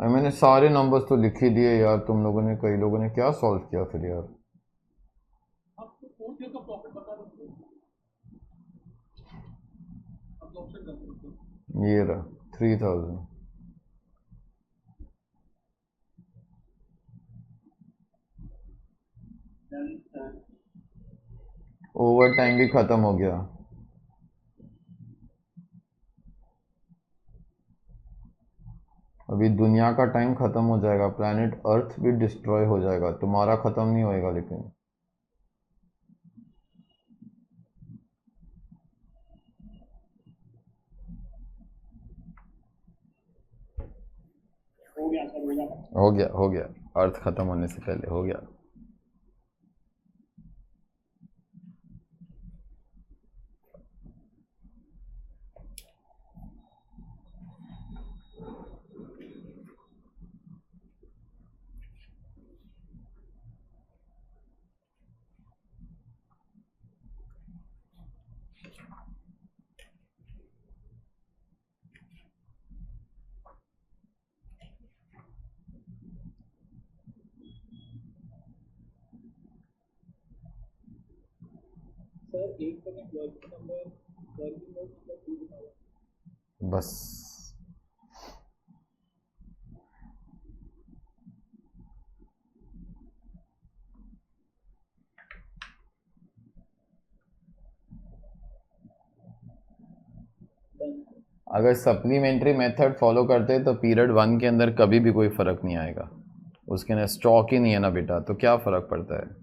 मैंने सारे नंबर्स तो लिख ही दिए यार, तुम लोगों ने, कई लोगों ने क्या सॉल्व किया फिर यार। ये रहा 3000। ओवर टाइम भी खत्म हो गया। अभी दुनिया का टाइम खत्म हो जाएगा, प्लैनेट अर्थ भी डिस्ट्रॉय हो जाएगा, तुम्हारा खत्म नहीं होएगा लेकिन। हो गया अर्थ खत्म होने से पहले हो गया। बस अगर सप्लीमेंट्री मेथड फॉलो करते तो पीरियड 1 के अंदर कभी भी कोई फर्क नहीं आएगा। उसके अंदर स्टॉक ही नहीं है ना बेटा, तो क्या फर्क पड़ता है।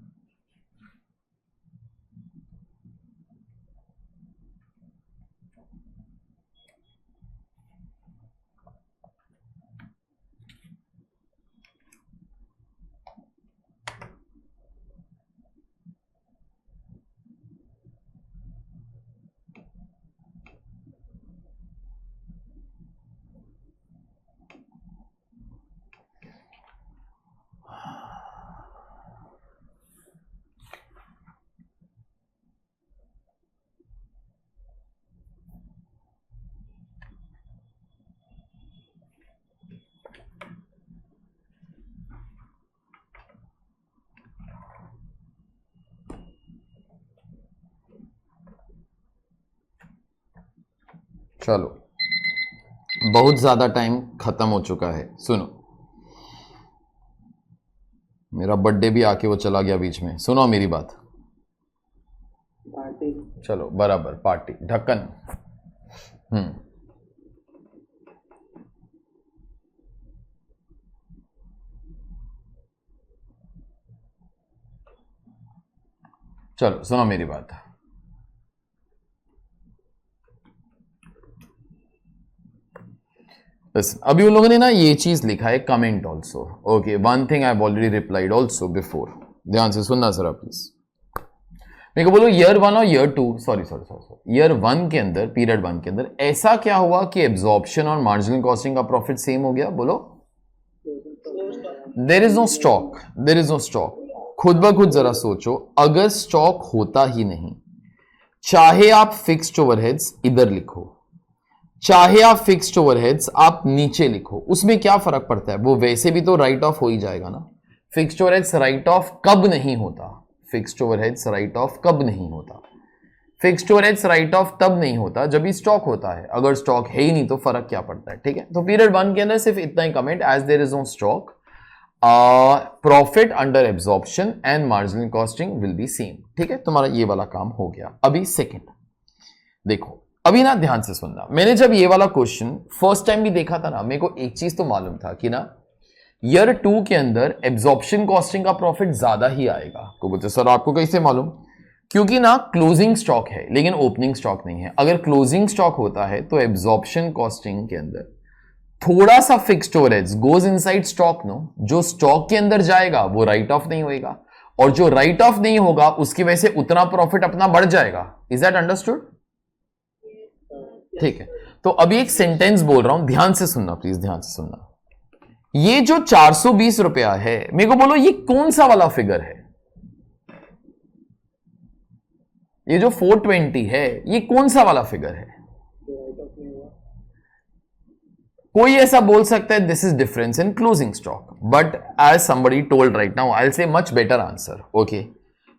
चलो बहुत ज्यादा टाइम खत्म हो चुका है। सुनो, मेरा बर्थडे भी आके वो चला गया बीच में। सुनो मेरी बात, पार्टी। चलो बराबर पार्टी ढक्कन। चलो सुनो मेरी बात। अभी उन लोगों ने ना ये चीज लिखा है comment also. Okay, one thing I have already replied also before. ध्यान से सुनना सर प्लीज। मेरे को बोलो ईयर 1 और ईयर 2 सॉरी ईयर 1 के अंदर, पीरियड 1 के अंदर ऐसा क्या हुआ कि एब्जॉर्प्शन और मार्जिनल कॉस्टिंग का प्रॉफिट सेम हो गया। बोलो। There is no stock, there is no stock. खुद ब खुद जरा सोचो, अगर स्टॉक होता ही नहीं, चाहे आप फिक्स्ड ओवरहेड्स इधर लिखो, चाहे आप फिक्स्ड ओवरहेड्स आप नीचे लिखो, उसमें क्या फर्क पड़ता है। वो वैसे भी तो राइट ऑफ हो ही जाएगा ना। फिक्स्ड ओवरहेड्स राइट ऑफ कब नहीं होता, फिक्स्ड ओवरहेड्स राइट ऑफ कब नहीं होता, फिक्स्ड ओवरहेड्स राइट ऑफ तब नहीं होता जब भी स्टॉक होता है। अगर स्टॉक है ही नहीं तो फर्क क्या पड़ता है। ठीक है, तो पीरियड 1 के अंदर सिर्फ इतना ही comment, as there is no stock, profit under absorption and marginal costing will be same. ठीक है, तुम्हारा ये वाला काम हो गया। अभी सेकंड देखो, अभी ना ध्यान से सुनना। मैंने जब ये वाला क्वेश्चन फर्स्ट टाइम भी देखा था ना, मेरे को एक चीज तो मालूम था कि ना ईयर 2 के अंदर एब्जॉर्प्शन कॉस्टिंग का प्रॉफिट ज्यादा ही आएगा। को बोलते सर आपको कैसे मालूम। क्योंकि ना क्लोजिंग स्टॉक है लेकिन ओपनिंग स्टॉक नहीं है। अगर क्लोजिंग स्टॉक होता है तो एब्जॉर्प्शन कॉस्टिंग के अंदर थोड़ा सा fixed overheads goes inside stock no, जो स्टॉक के अंदर जाएगा वो राइट ऑफ नहीं होएगा, और जो राइट ऑफ नहीं होगा उसकी वजह से उतना प्रॉफिट अपना बढ़ जाएगा। Is that understood. ठीक है, तो अभी एक सेंटेंस बोल रहा हूं, ध्यान से सुनना प्लीज, ध्यान से सुनना। ये जो 420 रुपया है, मेरे को बोलो ये कौन सा वाला फिगर है। ये जो 420 है ये कौन सा वाला फिगर है। कोई ऐसा बोल सकता है this is difference in closing stock, but as somebody told right now I will say much better answer. Okay,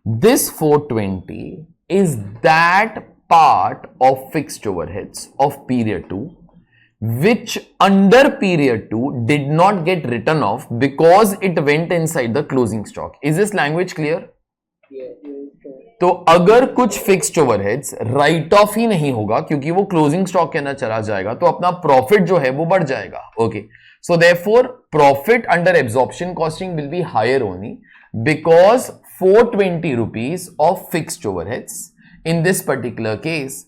this 420 is that part of fixed overheads of period 2 which under period 2 did not get written off because it went inside the closing stock. Is this language clear? तो अगर कुछ fixed overheads right of ही नहीं होगा क्योंकि वो closing stock के अंदर चला जाएगा तो अपना प्रॉफिट जो है वो बढ़ जाएगा. Okay, so therefore profit under absorption costing will be higher only because 420 rupees of fixed overheads in this particular case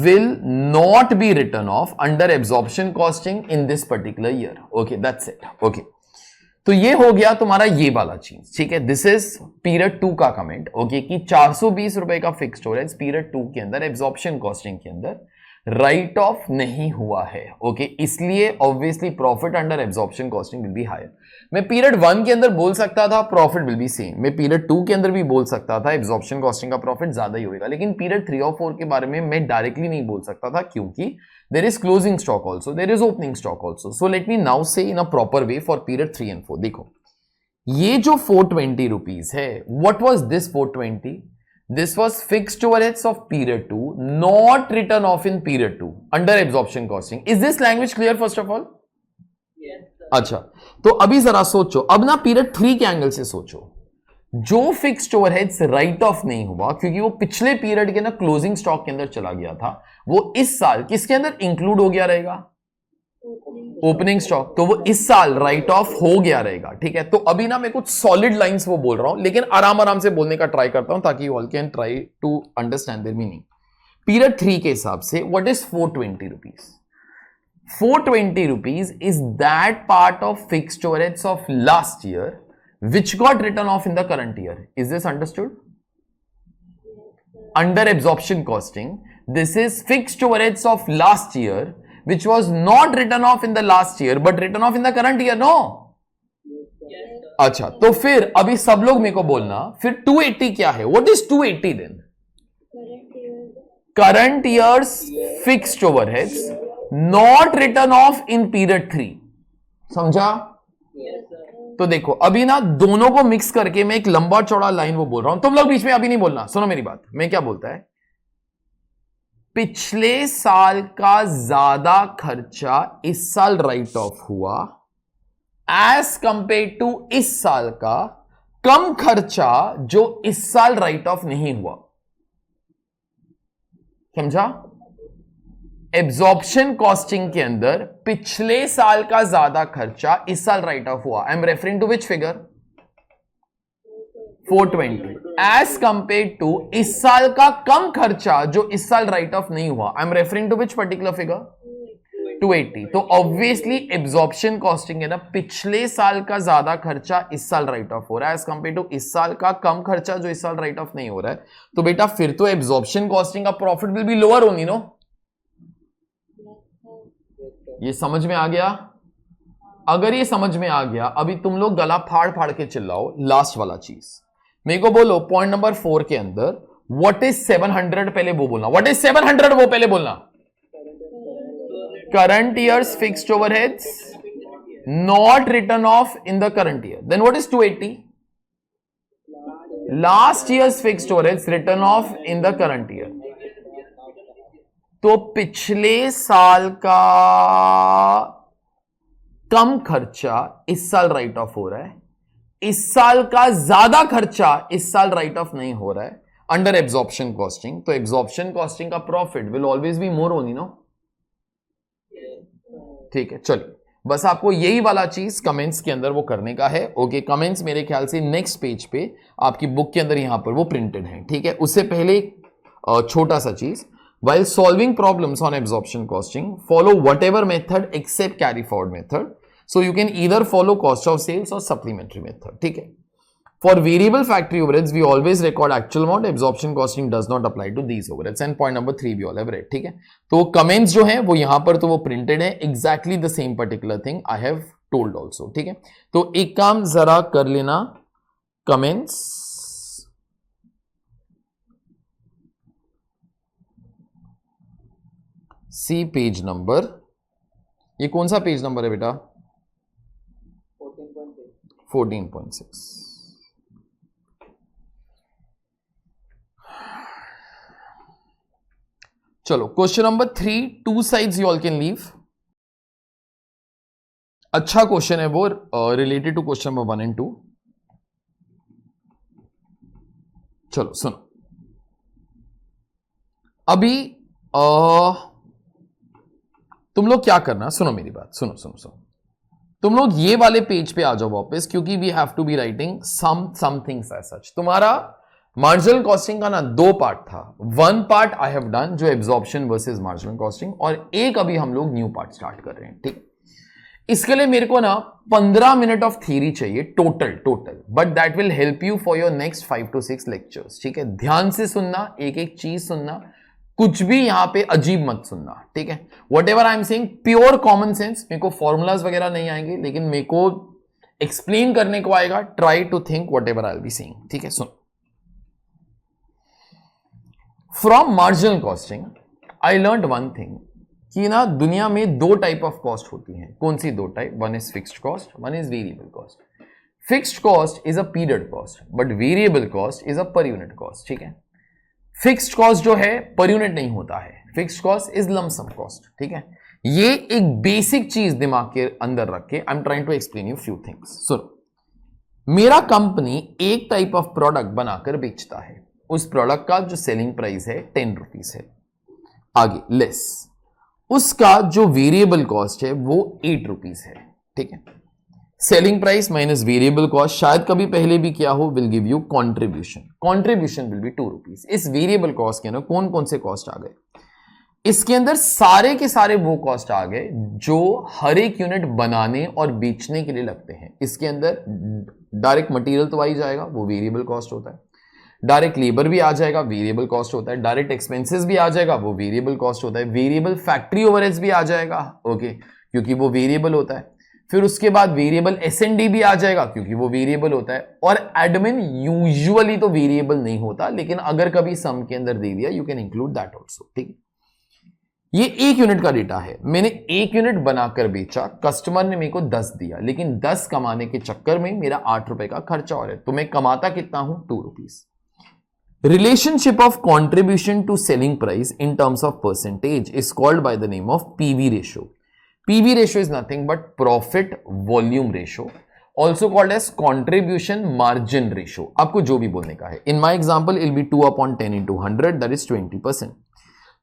will not be written off under absorption costing in this particular year. Okay, that's it. Okay, तो ये हो गया तुम्हारा ये वाला चीज. ठीक है, दिस इज पीरियड 2 का कमेंट. ओके, कि 420 रुपए का फिक्स्ड ओवरहेड्स पीरियड 2 के अंदर एब्जॉर्प्शन कॉस्टिंग के अंदर राइट ऑफ नहीं हुआ है. ओके, इसलिए obviously profit under absorption costing will be higher. मैं पीरियड 1 के अंदर बोल सकता था प्रॉफिट विल बी सेम, मैं पीरियड 2 के अंदर भी बोल सकता था एब्जॉर्प्शन कॉस्टिंग का प्रॉफिट ज्यादा ही होगा, लेकिन पीरियड 3 और 4 के बारे में मैं डायरेक्टली नहीं बोल सकता था क्योंकि there is closing stock also, there is opening stock also. So let me now say in a proper way for period 3 and 4. देखो ये जो 420 रुपीज है, what was this 420? This was fixed overheads of period 2 not written off in period 2 under absorption costing. Is this language clear first of all? अच्छा, तो अभी जरा सोचो, अब ना पीरियड 3 के एंगल से सोचो. जो फिक्स्ड ओवरहेड्स राइट ऑफ नहीं हुआ क्योंकि वो पिछले पीरियड के ना क्लोजिंग स्टॉक के अंदर चला गया था, वो इस साल किसके अंदर इंक्लूड हो गया रहेगा? Opening stock. तो वो इस साल राइट ऑफ हो गया रहेगा. ठीक है, तो अभी ना मैं कुछ सॉलिड लाइंस वो बोल रहा हूं लेकिन आराम आराम से बोलने का ट्राई करता हूं ताकि you all can try to understand their meaning. Period 3 के हिसाब से what is 420 rupees? 420 rupees is that part of fixed overheads of last year which got written off in the current year. Is this understood? Under absorption costing, this is fixed overheads of last year which was not written off in the last year but written off in the current year. No? अच्छा, तो फिर अभी सब लोग मेरे को बोलना फिर 280 क्या है? What is 280 then? Current year's fixed overheads not written off in period 3. समझा? तो देखो अभी ना दोनों को मिक्स करके मैं एक लंबा चौड़ा लाइन वो बोल रहा हूं, तुम लोग बीच में अभी नहीं बोलना. सुनो मेरी बात, मैं क्या बोलता है, पिछले साल का ज्यादा खर्चा इस साल राइट ऑफ हुआ एज कंपेयर टू इस साल का कम खर्चा जो इस साल राइट ऑफ नहीं हुआ. समझा? एब्जॉर्प्शन कॉस्टिंग के अंदर पिछले साल का ज्यादा खर्चा इस साल राइट ऑफ हुआ. I am referring to which figure? 420 as compared to इस साल का कम खर्चा जो इस साल राइट ऑफ नहीं हुआ. I am referring to which particular figure? 280. तो ऑब्वियसली एब्जॉर्प्शन कॉस्टिंग है ना, पिछले साल का ज्यादा खर्चा इस साल राइट ऑफ हो रहा है एज कंपेयर टू इस साल का कम खर्चा जो इस साल राइट ऑफ नहीं हो रहा है. तो बेटा फिर तो एब्जॉर्प्शन कॉस्टिंग का profit will be lower only. No, ये समझ में आ गया? अगर ये समझ में आ गया, अभी तुम लोग गला फाड़ फाड़ के चिल्लाओ लास्ट वाला चीज. मेरे को बोलो पॉइंट नंबर 4 के अंदर व्हाट इज 700, पहले वो बोलना. व्हाट इज 700 वो पहले बोलना. Current year's fixed overheads not written off in the current year. Then what is 280? Last year's fixed overheads written off in the current year. तो पिछले साल का कम खर्चा इस साल राइट ऑफ हो रहा है, इस साल का ज्यादा खर्चा इस साल राइट ऑफ नहीं हो रहा है अंडर एब्जॉर्प्शन कॉस्टिंग. तो एब्जॉर्प्शन कॉस्टिंग का profit will always be more only. No, ठीक है, चलिए बस आपको यही वाला चीज कमेंट्स के अंदर वो करने का है. ओके, कमेंट्स मेरे ख्याल से नेक्स्ट पेज पे आपकी बुक के अंदर यहां पर वो प्रिंटेड है. ठीक है, उससे पहले छोटा सा चीज, while solving problems on absorption costing, follow whatever method except carry forward method. So you can either follow cost of sales or supplementary method. ठीक है. For variable factory overheads, we always record actual amount. Absorption costing does not apply to these overheads. And point number 3 we all have read. ठीक है. तो comments जो है वो यहां पर तो वो printed है, exactly the same particular thing I have told also. ठीक है. तो एक काम जरा कर लेना, comments सी पेज नंबर, ये कौन सा पेज नंबर है बेटा? 14.6. चलो question number 3, 2 sides you all can leave. अच्छा क्वेश्चन है वो, related to question number 1 and 2. चलो सुनो. अभी तुम लोग क्या करना, सुनो मेरी बात, सुनो सुनो सुनो. तुम लोग ये वाले पेज पे आ जाओ वापस, क्योंकि we have to be writing some things as such. तुम्हारा मार्जिनल कॉस्टिंग का ना 2 पार्ट था. 1 पार्ट आई हैव डन, जो एब्जॉर्प्शन वर्सेस मार्जिनल कॉस्टिंग, और एक अभी हम लोग न्यू पार्ट स्टार्ट कर रहे हैं. ठीक, इसके लिए मेरे को ना 15 मिनट ऑफ थ्योरी चाहिए total, but that will help you for your next 5 to 6 lectures. ठीक है, ध्यान से सुनना, एक एक चीज सुनना, कुछ भी यहां पे अजीब मत सुनना. ठीक है, what ever I am saying pure common sense. मेरे को फॉर्मूलाज वगैरह नहीं आएंगे, लेकिन मेरे को एक्सप्लेन करने को आएगा. Try to think whatever I will be saying. ठीक है, सुन. From marginal costing I learn one thing, कि ना दुनिया में 2 टाइप ऑफ कॉस्ट होती हैं. कौन सी 2 type? One is fixed cost, one is variable cost. Fixed cost is a period cost, but variable cost is a per unit cost. ठीक है, fixed cost जो है पर यूनिट नहीं होता है. Fixed cost is lump sum cost. ठीक है, ये एक बेसिक चीज दिमाग के अंदर रख के I am trying to explain you few things. सुनो, मेरा कंपनी एक टाइप ऑफ प्रोडक्ट बनाकर बेचता है. उस प्रोडक्ट का जो सेलिंग प्राइस है 10 रुपीज है. आगे लेस, उसका जो वेरिएबल कॉस्ट है वो 8 रुपीज है. ठीक है, selling price minus variable cost, शायद कभी पहले भी किया हो, will give you contribution. Contribution will be 2 rupees. इस वेरिएबल कॉस्ट के अंदर कौन कौन से कॉस्ट आ गए? इसके अंदर सारे के सारे वो कॉस्ट आ गए जो हर एक यूनिट बनाने और बेचने के लिए लगते हैं. इसके अंदर डायरेक्ट मटेरियल तो आ ही जाएगा, वो वेरिएबल कॉस्ट होता है. डायरेक्ट लेबर भी आ जाएगा, वेरिएबल कॉस्ट होता है. डायरेक्ट एक्सपेंसेस भी आ जाएगा, वो वेरिएबल कॉस्ट होता है. वेरिएबल फैक्ट्री ओवरहेड्स भी आ जाएगा, ओके, क्योंकि वो वेरिएबल होता है. फिर उसके बाद वेरिएबल एसएनडी भी आ जाएगा, क्योंकि वो वेरिएबल होता है. और एडमिन यूजुअली तो वेरिएबल नहीं होता, लेकिन अगर कभी सम के अंदर दे दिया, you can include that also. ठीक है, ये 1 यूनिट का डेटा है. मैंने 1 यूनिट बनाकर बेचा, कस्टमर ने मेरे को 10 दिया, लेकिन 10 कमाने के चक्कर में मेरा 8 रुपए का खर्चा और है. तो मैं कमाता कितना हूं? 2 rupees. Relationship of contribution to selling price in terms of percentage is called by the name of PV ratio. PV ratio is nothing but profit volume ratio, also called as contribution margin ratio. आपको जो भी बोलने का है. In my example, it will be 2/10 into 100, that is 20%.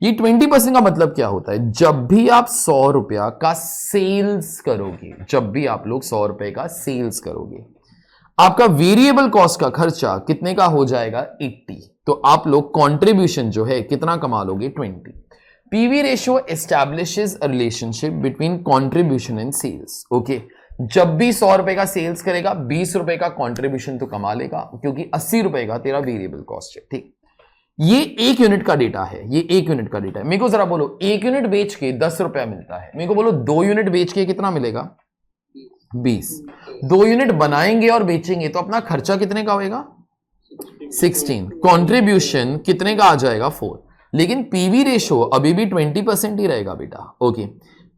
ये 20% का मतलब क्या होता है? जब भी आप 100 रुपया का सेल्स करोगे, जब भी आप लोग 100 रुपए का सेल्स करोगे, आपका वेरिएबल कॉस्ट का खर्चा कितने का हो जाएगा? 80. तो आप लोग कंट्रीब्यूशन जो है कितना कमा लोगे? 20. PV ratio establishes a relationship between contribution and sales. Okay, जब भी 100 रुपए का सेल्स करेगा, 20 रुपए का कंट्रीब्यूशन तो कमा लेगा, क्योंकि 80 रुपए का तेरा वेरिएबल कॉस्ट है. ठीक, ये 1 यूनिट का डेटा है. ये 1 यूनिट का डेटा है. मेरे को जरा बोलो, 1 यूनिट बेच के 10 रुपया मिलता है. मेरे को बोलो 2 यूनिट बेच के कितना मिलेगा? 20. 2 यूनिट बनाएंगे और बेचेंगे तो अपना खर्चा कितने का होएगा? 16. कंट्रीब्यूशन कितने का आ जाएगा? 4. लेकिन पीवी रेशो अभी भी 20% ही रहेगा बेटा. Okay,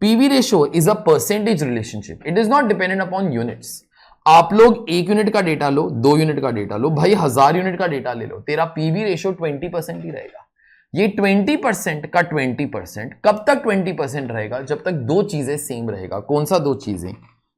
PV ratio is a percentage relationship. It is not dependent upon units. आप लोग 1 यूनिट का डेटा लो, 2 यूनिट का डेटा लो, भाई 1000 यूनिट का डेटा ले लो, तेरा पीवी रेशो 20% ही रहेगा. ये 20% का 20% कब तक 20% रहेगा? जब तक 2 चीजें सेम रहेगा. कौन सा 2 चीजें?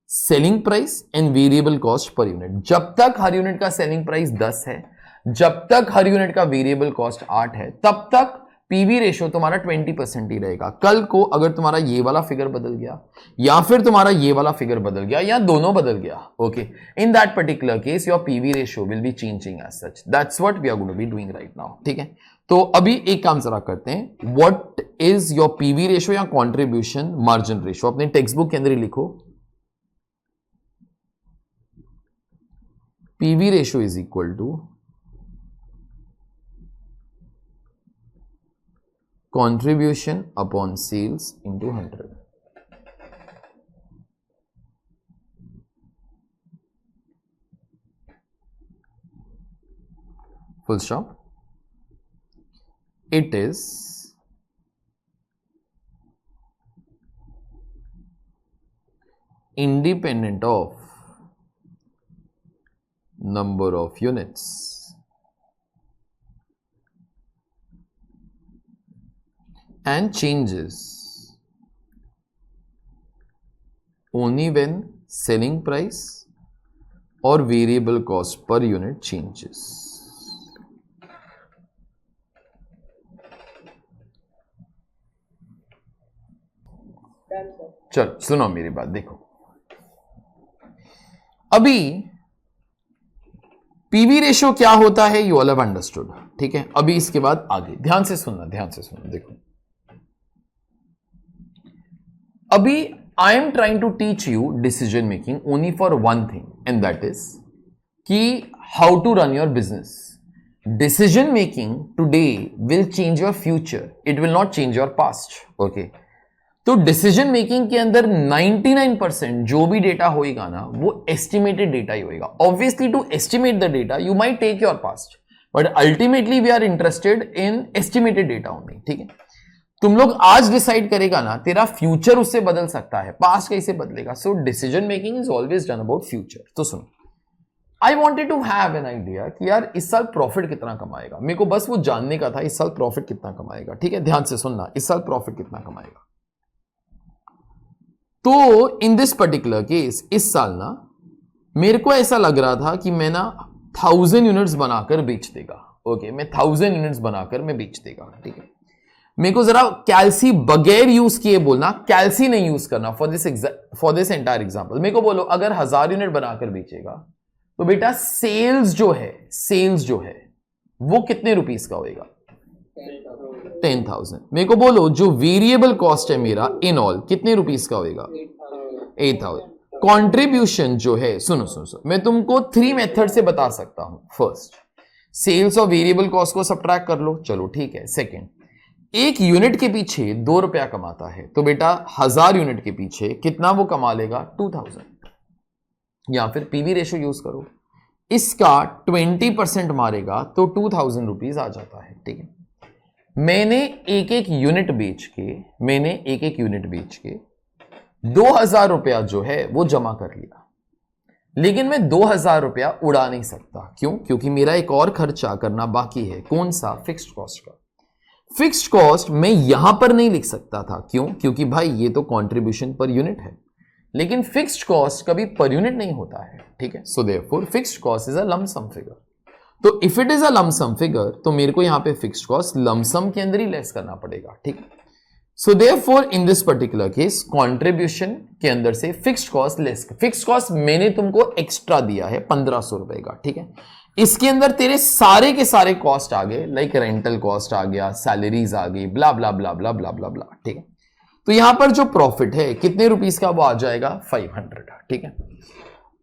Selling price and variable cost per unit. जब तक हर यूनिट का सेलिंग प्राइस 10 है, जब तक हर यूनिट का वेरिएबल कॉस्ट 8 है, तब तक पीवी रेशो तुम्हारा 20% ही रहेगा. कल को अगर तुम्हारा ये वाला फिगर बदल गया, या फिर तुम्हारा ये वाला फिगर बदल गया, या दोनों बदल गया, okay, in that particular case your PV ratio will be changing as such. That's what we are going to be doing right now. ठीक है, तो अभी एक काम जरा करते हैं. What is your PV ratio या कॉन्ट्रीब्यूशन मार्जिन रेशो? अपने टेक्स्ट बुक के अंदर ही लिखो. PV ratio is equal to contribution upon sales into 100. Full stop. It is independent of number of units and changes only when selling price or variable cost per unit changes. चलो सुनो मेरी बात, देखो अभी पीवी रेशियो क्या होता है, you all have understood, ठीक है। अभी इसके बाद आगे ध्यान से सुनना, ध्यान से सुनना। देखो अभी I am trying to teach you decision making only for one thing, and that is कि how to run your business. Decision making today will change your future, it will not change your past, okay. तो decision making के अंदर 99% जो भी data होएगा ना, वो estimated data ही होएगा। Obviously to estimate the data you might take your past, but ultimately we are interested in estimated data only, ठीक है। तुम लोग आज डिसाइड करेगा ना, तेरा फ्यूचर उससे बदल सकता है, पास्ट कैसे बदलेगा। So decision making is always done about future. तो सुनो, I wanted to have an idea कि यार इस साल प्रॉफिट कितना कमाएगा, मेरे को बस वो जानने का था इस साल प्रॉफिट कितना कमाएगा, ठीक है। ध्यान से सुनना, इस साल प्रॉफिट कितना कमाएगा। तो इन दिस पर्टिकुलर केस इस साल ना मेरे को ऐसा लग रहा था कि मैं ना 1000 यूनिट्स बनाकर बेच देगा, ओके। मैं 1000 यूनिट्स बनाकर मैं बेच देगा, ठीक है। मेरे को जरा कैल्सी बगैर यूज किए बोलना, कैल्सी नहीं यूज करना फॉर दिस एंटायर एग्जांपल। मेरे को बोलो अगर 1000 यूनिट बनाकर बेचेगा तो बेटा सेल्स जो है वो कितने रुपीस का होएगा, 10,000। मेरे को बोलो जो वेरिएबल कॉस्ट है मेरा इन ऑल कितने रुपीस का होएगा, 8,000। कंट्रीब्यूशन जो है, सुनो मैं तुमको 3 मेथड से बता सकता हूं। फर्स्ट, सेल्स और वेरिएबल कॉस्ट को सब्ट्रैक्ट कर लो, चलो ठीक है। सेकंड, एक यूनिट के पीछे 2 रुपया कमाता है, तो बेटा 1000 यूनिट के पीछे कितना वो कमा लेगा, 2000। या फिर पीवी रेशियो यूज करो, इसका 20% मारेगा तो 2000 रुपीज आ जाता है, ठीक है। मैंने एक एक यूनिट बेच के 2000 रुपया जो है वो जमा कर लिया, लेकिन मैं 2000 रुपया उड़ा नहीं सकता। क्यों? क्योंकि मेरा एक और खर्चा करना बाकी है। कौन सा? फिक्स्ड कॉस्ट का। फिक्स्ड कॉस्ट मैं यहां पर नहीं लिख सकता था। क्यों? क्योंकि भाई ये तो कंट्रीब्यूशन पर यूनिट है, लेकिन फिक्स्ड कॉस्ट कभी पर यूनिट नहीं होता है, ठीक है। So therefore fixed cost is a lump sum figure. तो if it is a lump sum figure तो मेरे को यहां पे फिक्स्ड कॉस्ट लंप सम के अंदर ही लेस करना पड़ेगा, ठीक है। So therefore in this particular case contribution के अंदर से fixed cost less. Fixed cost मैंने तुमको एक्स्ट्रा दिया है 1500 रुपए का, ठीक है। इसके अंदर तेरे सारे के सारे कॉस्ट आ गए, लाइक रेंटल कॉस्ट आ गया, सैलरीज आ गई, ब्ला blah blah blah blah blah ब्ला, ठीक है। तो यहां पर जो प्रॉफिट है कितने रुपीस का, वो आ जाएगा 500, ठीक है।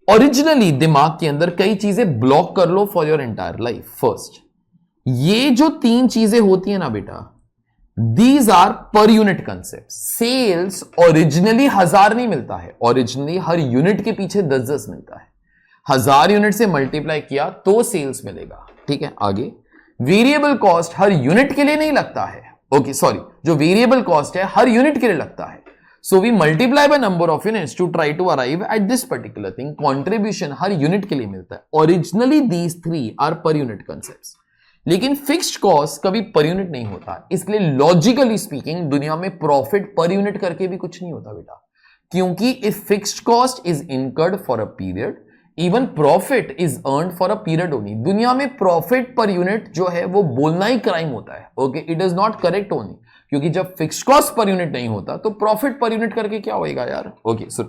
ओरिजिनली दिमाग के अंदर कई चीजें ब्लॉक कर लो for your entire life. First, ये जो 3 चीजें होती है ना बेटा, these are per unit concept. Sales originally 1000 नहीं मिलता है, ओरिजिनली हर यूनिट के पीछे 10-10 मिलता है। 1000 यूनिट से मल्टीप्लाई किया तो सेल्स मिलेगा, ठीक है। आगे वेरिएबल कॉस्ट हर यूनिट के लिए नहीं लगता है, ओके सॉरी, जो वेरिएबल कॉस्ट है हर यूनिट के लिए लगता है। So we multiply by number of units to try to arrive at this particular thing. Contribution हर यूनिट के लिए मिलता है। Originally these 3 are per unit concepts, लेकिन फिक्स्ड कॉस्ट कभी पर यूनिट नहीं होता। इसलिए लॉजिकली स्पीकिंग दुनिया में प्रॉफिट पर यूनिट करके भी कुछ नहीं होता बेटा, क्योंकि if fixed cost is incurred for a period, even profit is earn for a period only. दुनिया में प्रॉफिट पर यूनिट जो है वो बोलना ही क्राइम होता है, okay. It is not correct only, क्योंकि जब फिक्स्ड कॉस्ट पर यूनिट नहीं होता तो प्रॉफिट पर यूनिट करके क्या होएगा यार, ओके। सो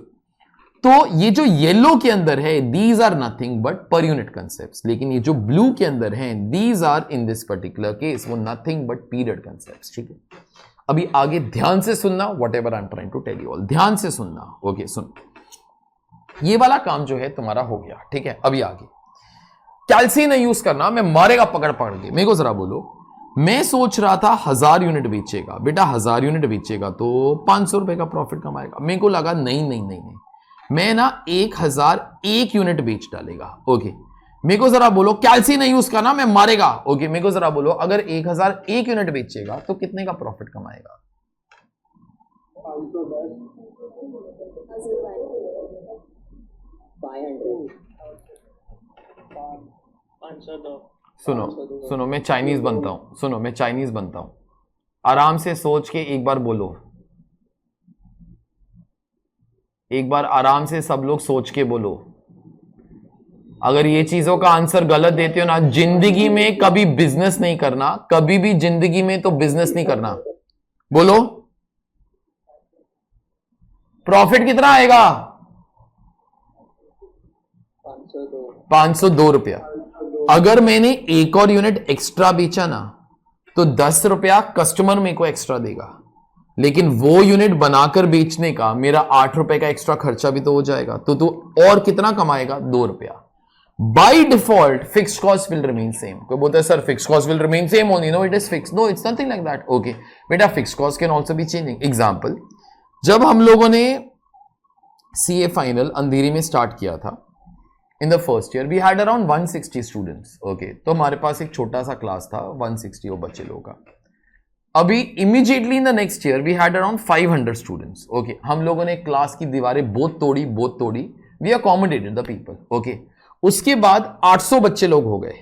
तो ये जो येलो के अंदर है, these are nothing but per unit concepts, लेकिन ये जो ब्लू के अंदर है, these are in this particular case वो नथिंग बट पीरियड कंसेप्ट्स, ठीक है। अभी आगे ध्यान से सुनना, whatever I am trying to tell you all, ध्यान से सुनना, ओके। सुन, ये वाला काम जो है तुम्हारा हो गया, ठीक है। अभी आगे कैल्सी नहीं यूज करना, मैं मारेगा पकड़ पकड़ के। मेरे को जरा बोलो, मैं सोच रहा था 1000 यूनिट बेचेगा बेटा, 1000 यूनिट बेचेगा तो 500 रुपए का प्रॉफिट कमाएगा। मेरे को लगा नहीं, मैं ना 1001 यूनिट बेच डालेगा, ओके। मेरे को जरा बोलो, कैल्सी नहीं यूज करना, मैं मारेगा, ओके। मेरे को जरा बोलो, अगर 1001 यूनिट बेचेगा तो कितने का प्रॉफिट कमाएगा? 500। सुनो मैं चाइनीज बनता हूं, आराम से सोच के एक बार बोलो, एक बार आराम से सब लोग सोच के बोलो। अगर ये चीजों का आंसर गलत देते हो ना, जिंदगी में कभी बिजनेस नहीं करना, कभी भी जिंदगी में तो बिजनेस नहीं करना। बोलो प्रॉफिट कितना आएगा? 502 रुपया। अगर मैंने एक और यूनिट एक्स्ट्रा बेचा ना तो 10 रुपया कस्टमर मेरे को एक्स्ट्रा देगा, लेकिन वो यूनिट बनाकर बेचने का मेरा 8 रुपए का एक्स्ट्रा खर्चा भी तो हो जाएगा। तो तू और कितना कमाएगा? 2 रुपया। By default fixed cost will remain same. कोई बोलता है sir fixed cost will remain same only. No, it is fix. No, it's nothing like that. Okay बेटा, fixed cost can also be changing. Example, जब हम लोगों ने CA final अंधेरी में start किया था, in the first year we had around 160 students. Okay, तो हमारे पास एक छोटा सा क्लास था 160 वो बच्चे लोगों का। अभी immediately in the next year we had around 500 students. Okay, हम लोगों ने क्लास की दीवारें बहुत तोड़ी, we accommodated the people. Okay, उसके बाद 800 बच्चे लोग हो गए।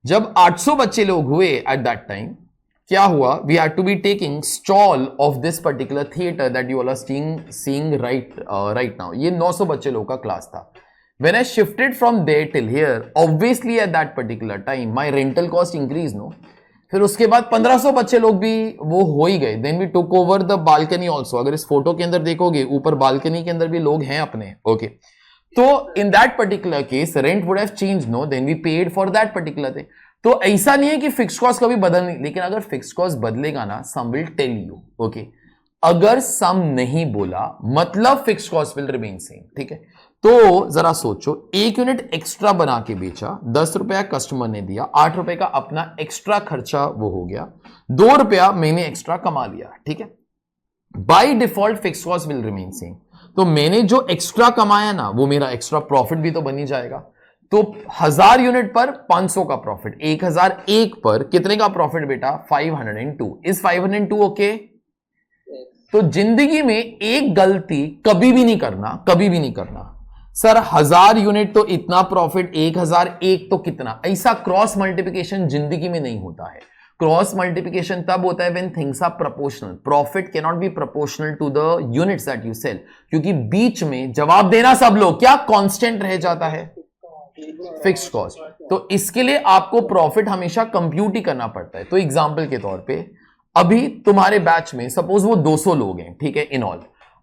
जब 800 बच्चे लोग हुए एट दैट टाइम क्या हुआ? We had to be taking stall of this particular theatre that you all are seeing right now. ये 900 बच्चे लोगों का क्लास था। When I shifted from there till here, obviously at that particular time, my rental cost increased, no? फिर उसके बाद 1500 बच्चे लोग भी वो हो ही गए। Then we took over the balcony also। अगर इस फोटो के अंदर देखोगे, ऊपर बालकनी के अंदर भी लोग हैं अपने। ओके, तो in that particular case, rent would have changed, no? Then we paid for that particular thing। तो ऐसा नहीं है कि फिक्स कॉस्ट कभी बदल नहीं, लेकिन अगर फिक्स कॉस्ट बदलेगा ना, some will tell you। Okay, अगर सम नहीं बोला मतलब fix cost will remain same. ठीक है, तो जरा सोचो, एक यूनिट एक्स्ट्रा बना के बेचा, 10 रुपया कस्टमर ने दिया, 8 रुपए का अपना एक्स्ट्रा खर्चा वो हो गया, 2 रुपया मैंने एक्स्ट्रा कमा लिया। ठीक है, by default fix cost will remain same. तो मैंने जो एक्स्ट्रा कमाया ना, वो मेरा एक्स्ट्रा प्रॉफिट भी तो बन ही जाएगा। तो 1000 यूनिट पर 500 का प्रॉफिट, 1001 पर कितने का प्रॉफिट बेटा? 502। Is 502 okay? तो जिंदगी में एक गलती कभी भी नहीं करना, कभी भी नहीं करना। सर 1000 यूनिट तो इतना प्रॉफिट, 1001 तो कितना? ऐसा क्रॉस मल्टीप्लिकेशन जिंदगी में नहीं होता है। क्रॉस मल्टीप्लिकेशन तब होता है when things are proportional. Profit can not be proportional to the units that you sell, क्योंकि बीच में जवाब देना सब लोग क्या कांस्टेंट रह जाता है? Fixed cost. तो इसके लिए आपको प्रॉफिट हमेशा कंप्यूट ही करना पड़ता है। तो एग्जांपल के तौर पे, अभी तुम्हारे बैच में सपोज वो 200 लोग हैं, ठीक है, इन ऑल।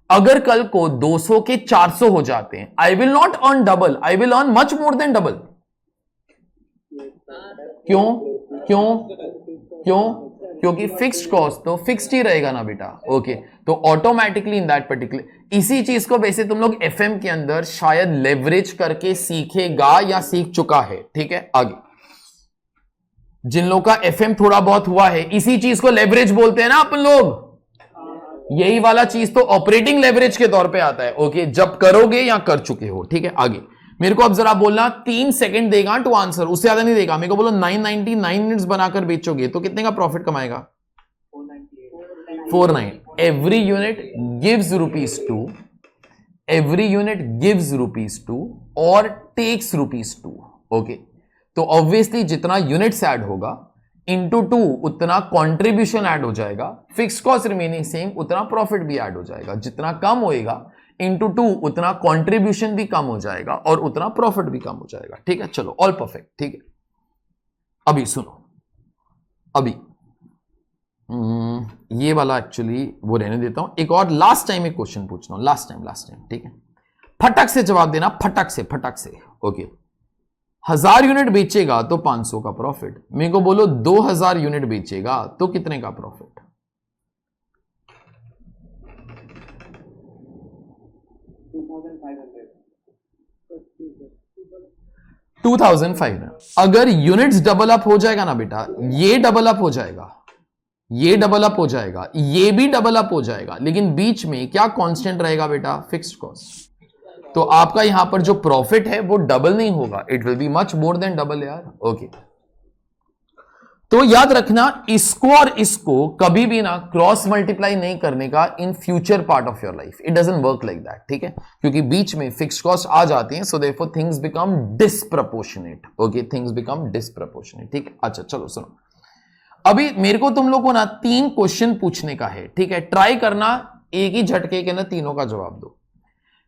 अगर कल को 200 के 400 हो जाते हैं, I will not earn double, I will earn much more than double. क्यों? क्यों? क्यों? क्योंकि फिक्स्ड कॉस्ट तो फिक्स्ड ही रहेगा ना बेटा। ओके, तो ऑटोमेटिकली इन दैट पर्टिकुलर, इसी चीज को वैसे तुम लोग एफएम के अंदर शायद लेवरेज करके सीखेगा या सीख चुका है। ठीक है, आगे जिन लोगों का एफएम थोड़ा बहुत हुआ है, इसी चीज को लेवरेज बोलते हैं ना अपन लोग। यही वाला चीज तो ऑपरेटिंग लेवरेज के तौर पे आता है। ओके, जब करोगे या कर चुके हो। ठीक है, आगे मेरे को अब जरा बोलना, 3 सेकंड देगा टू आंसर, उससे ज्यादा नहीं देगा। मेरे को बोलो 999 यूनिट्स बनाकर बेचोगे तो कितने का प्रॉफिट कमाएगा? 49। Every unit gives ₹2, every unit gives ₹2 और टेक्स ₹2। ओके, तो ऑब्वियसली जितना यूनिट्स ऐड होगा इंटू 2 उतना कंट्रीब्यूशन ऐड हो जाएगा। फिक्स कॉस्ट रिमेनिंग सेम, उतना प्रॉफिट भी ऐड हो जाएगा। जितना कम होएगा इंटू 2 उतना कंट्रीब्यूशन भी कम हो जाएगा और उतना प्रॉफिट भी कम हो जाएगा। ठीक है, चलो ऑल परफेक्ट। ठीक है, अभी सुनो, अभी ये वाला एक्चुअली वो रहने देता हूं, एक और लास्ट टाइम एक क्वेश्चन पूछ रहा हूं, लास्ट टाइम। ठीक है, फटक से जवाब देना, फटक से। ओके, 1000 यूनिट बेचेगा तो 500 का प्रॉफिट। मेरे को बोलो 2000 यूनिट बेचेगा तो कितने का प्रॉफिट? 2500। अगर यूनिट्स डबल अप हो जाएगा ना बेटा, ये डबल अप हो जाएगा, ये डबल अप हो जाएगा, ये भी डबल अप हो जाएगा, लेकिन बीच में क्या कांस्टेंट रहेगा बेटा? Fixed cost. तो आपका यहां पर जो प्रॉफिट है वो डबल नहीं होगा, it will be much more than double यार। ओके, तो याद रखना, इसको और इसको कभी भी ना क्रॉस मल्टीप्लाई नहीं करने का in future part of your life. It doesn't work like that. ठीक है, क्योंकि बीच में फिक्स्ड कॉस्ट आ जाती हैं, so therefore things become disproportionate. Okay, things become disproportionate. ठीक है, अच्छा चलो सुनो, अभी मेरे को तुम लोग को ना 3 क्वेश्चन पूछने का है, ठीक है, ट्राई करना एक ही झटके के अंदर तीनों का जवाब दो।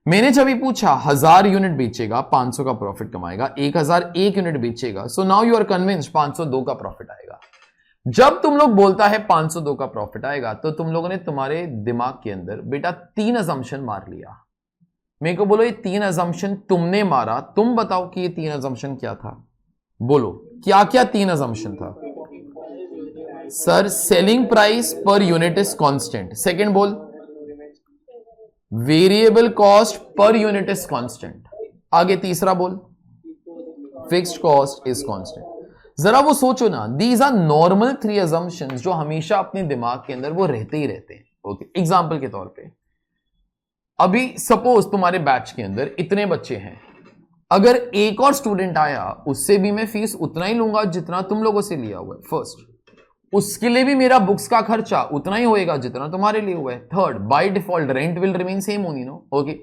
मैंने जब भी पूछा 1000 यूनिट बेचेगा 500 का प्रॉफिट कमाएगा, 1001 यूनिट बेचेगा, so now you are convinced 502 का प्रॉफिट आएगा। जब तुम लोग बोलता है 502 का प्रॉफिट आएगा तो तुम लोगों ने तुम्हारे दिमाग के अंदर बेटा 3 अजम्पशन मार लिया। मेरे को बोलो ये 3 अजम्पशन तुमने मारा, तुम बताओ कि ये 3 अजम्पशन क्या था, बोलो क्या क्या 3 अजम्पशन था। Sir selling price per unit is constant, second बोल variable cost per unit is constant, आगे तीसरा बोल फिक्स्ड कॉस्ट इज कांस्टेंट। जरा वो सोचो ना, दीज आर नॉर्मल 3 अजम्पशंस जो हमेशा अपने दिमाग के अंदर वो रहते ही रहते हैं। ओके, एग्जांपल के तौर पे अभी सपोज तुम्हारे बैच के अंदर इतने बच्चे हैं, अगर एक और स्टूडेंट आया उससे भी मैं फीस उतना ही लूंगा जितना तुम लोगों से लिया हुआ है। फर्स्ट, उसके लिए भी मेरा बुक्स का खर्चा उतना ही होएगा जितना तुम्हारे लिए हुआ है। Third, by default rent will remain same only, no? Okay,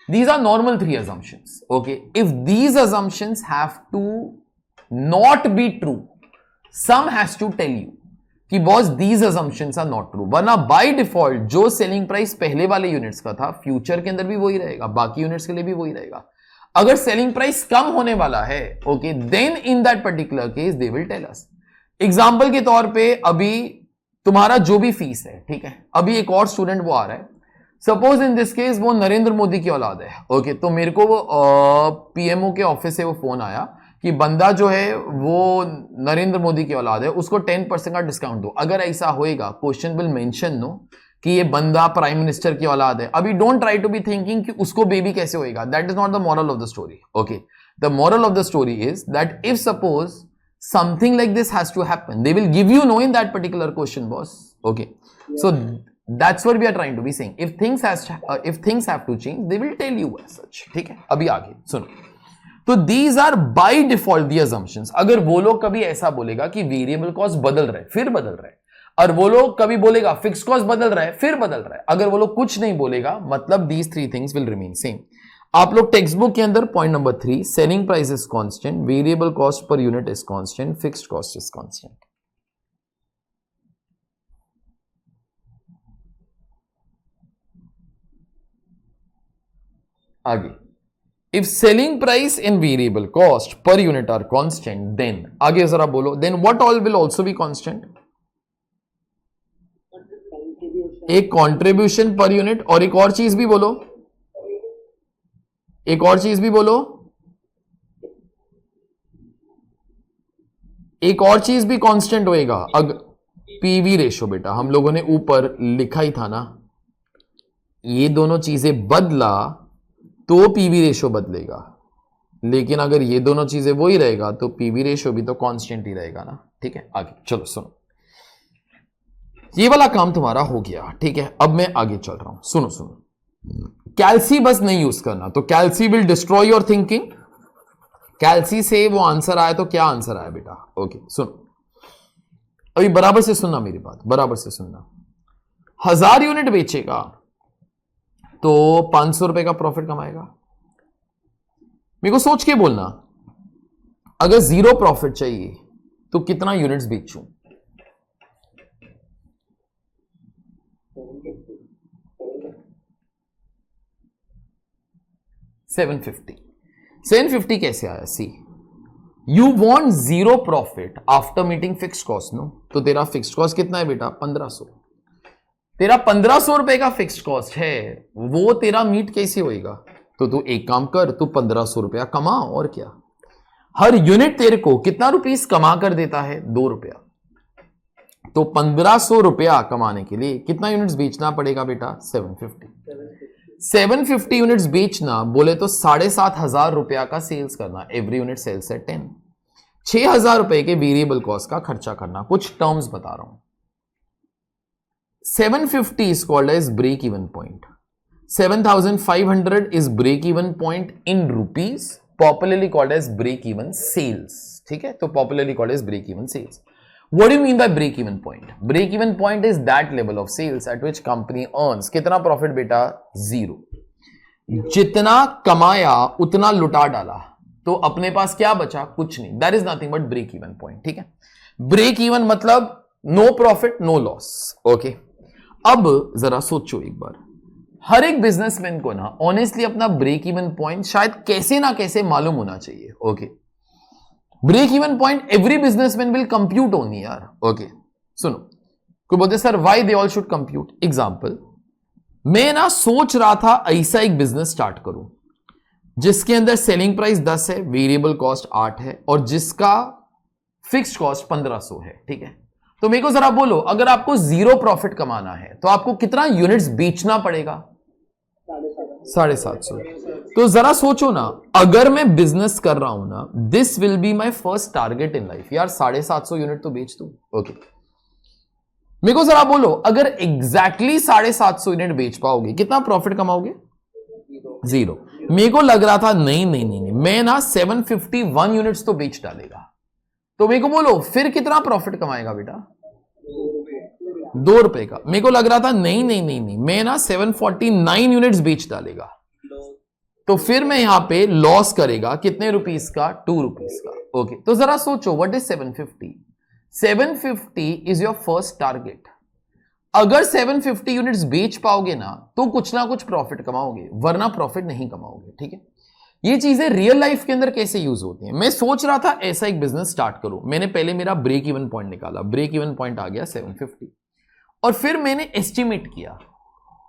these are normal 3 assumptions. Okay, if these assumptions have to not be true, some has to tell you कि boss these assumptions are not true, वरना by default जो selling price पहले वाले units का था future के अंदर भी वही रहेगा, बाकी यूनिट्स के लिए भी वही रहेगा। अगर सेलिंग प्राइस कम होने वाला है, okay, then in that particular case they will tell us. Example के तौर पे अभी तुम्हारा जो भी फीस है, ठीक है, अभी एक और स्टूडेंट वो आ रहा है, सपोज इन दिस केस वो नरेंद्र मोदी की औलाद है। ओके, तो मेरे को वो पीएमओ के ऑफिस से वो फोन आया कि बंदा जो है वो नरेंद्र मोदी की औलाद है, उसको 10% का डिस्काउंट दो। अगर ऐसा होएगा, क्वेश्चन विल मेंशन नो कि ये बंदा प्राइम मिनिस्टर की औलाद है। अभी don't try to be thinking कि उसको बेबी कैसे होएगा, that is not the moral of the story. Okay, the moral of the story is that if suppose something like this has to happen, they will give you no in that particular question, boss. Okay, so that's what we are trying to be saying. If things have to change, they will tell you as such. ठीक है, अभी आगे सुनो। तो these are by default the assumptions. अगर वो लोग कभी ऐसा बोलेगा कि वेरिएबल कॉस्ट बदल रहा है, फिर बदल रहा है, और वो लोग कभी बोलेगा फिक्स कॉस्ट बदल रहा है, फिर बदल रहा है, अगर वो लोग कुछ नहीं बोलेगा, मतलब these 3 things will remain same. आप लोग टेक्स्ट बुक के अंदर point number 3, selling price is constant, variable cost per unit is constant, fixed cost is constant. आगे, if selling price and variable cost per unit are constant, then आगे जरा बोलो, then what all will also be constant? एक contribution per unit, और एक और चीज भी बोलो, एक और चीज भी बोलो, एक और चीज भी कांस्टेंट होएगा। अगर पीवी रेशो, बेटा हम लोगों ने ऊपर लिखा ही था ना, ये दोनों चीजें बदला तो पीवी रेशो बदलेगा, लेकिन अगर ये दोनों चीजें वही रहेगा तो पीवी रेशो भी तो कांस्टेंट ही रहेगा ना। ठीक है, आगे चलो सुनो, ये वाला काम तुम्हारा हो गया, ठीक है। अब मैं आगे चल रहा हूं, सुनो सुनो, कैल्सी बस नहीं यूज करना, तो कैल्सी विल डिस्ट्रॉय योर थिंकिंग। कैल्सी से वो आंसर आया तो क्या आंसर आया बेटा? ओके सुनो, अभी बराबर से सुनना मेरी बात, बराबर से सुनना। 1000 यूनिट बेचेगा तो 500 रुपए का प्रॉफिट कमाएगा। मेरे को सोच के बोलना, अगर 0 प्रॉफिट चाहिए तो कितना यूनिट्स बेचूं? 750 कैसे आया? See, you want 0 profit after meeting fixed cost, no? तो तेरा फिक्स्ड कॉस्ट कितना है बेटा? 1500। तेरा 1500 रुपए का फिक्स्ड कॉस्ट है, वो तेरा मीट कैसे होएगा? तो तू एक काम कर, तू 1500 रुपया कमा, और क्या। हर यूनिट तेरे को कितना रुपीस कमा कर देता है? 2 रुपया। तो 1500 रुपया कमाने के लिए कितना यूनिट्स बेचना पड़ेगा बेटा? 750 यूनिट्स बेचना बोले तो 7500 रुपया का सेल्स करना, एवरी यूनिट सेल्स एट 10। 6000 रुपए के वेरिएबल कॉस्ट का खर्चा करना। कुछ टर्म्स बता रहा हूं। 750 is called as break even point. 7500 is break even point in rupees, popularly called as break even sales. ठीक है, तो popularly called as break even sales. What do you mean by break even point? Break even point is that level of sales at which company earns. कितना profit बेटा? 0। जितना कमाया उतना लुटा डाला, तो अपने पास क्या बचा? कुछ नहीं। That is nothing but break even point। ठीक है, ब्रेक इवन मतलब no profit no loss. Okay, अब जरा सोचो एक बार, हर एक बिजनेसमैन को ना ऑनेस्टली अपना ब्रेक इवन पॉइंट शायद कैसे ना कैसे मालूम होना चाहिए। Okay, break even point every businessman will compute only यार। ओके, सुनो, कोई बोलते sir why they all should compute. Example, मैं ना सोच रहा था ऐसा एक बिजनेस स्टार्ट करूं जिसके अंदर सेलिंग प्राइस 10 है, वेरिएबल कॉस्ट 8 है और जिसका फिक्स्ड कॉस्ट 1500 है। ठीक है, तो मेरे को जरा बोलो, अगर आपको 0 प्रॉफिट कमाना है तो आपको कितना यूनिट्स बेचना पड़ेगा? 750। तो जरा सोचो ना, अगर मैं बिजनेस कर रहा हूं ना, this will be my first target in life, यार 750 यूनिट तो बेच दूं। ओके, मेरे को जरा बोलो, अगर एग्जैक्टली 750 यूनिट बेच पाओगे कितना प्रॉफिट कमाओगे? 0। मेरे को लग रहा था नहीं नहीं नहीं, नहीं मैं ना 751 यूनिट्स तो बेच डालेगा। तो मेरे को बोलो फिर कितना प्रॉफिट कमाएगा बेटा? 2 रुपए का। मेरे को लग रहा था नहीं नहीं नहीं नहीं, मैं ना 749 यूनिट्स बेच डालेगा। तो फिर मैं यहां पे लॉस करेगा कितने रुपीस का? 2 रुपीस का। ओके, तो जरा सोचो, what is 750? 750 is your first target. अगर 750 यूनिट्स बेच पाओगे ना तो कुछ ना कुछ प्रॉफिट कमाओगे, वरना प्रॉफिट नहीं कमाओगे। ठीक है, ये चीजें रियल लाइफ के अंदर कैसे यूज होती हैं। मैं सोच रहा था ऐसा एक बिजनेस स्टार्ट करूं, मैंने पहले मेरा ब्रेक इवन पॉइंट निकाला, ब्रेक इवन पॉइंट आ गया 750 और फिर मैंने एस्टिमेट किया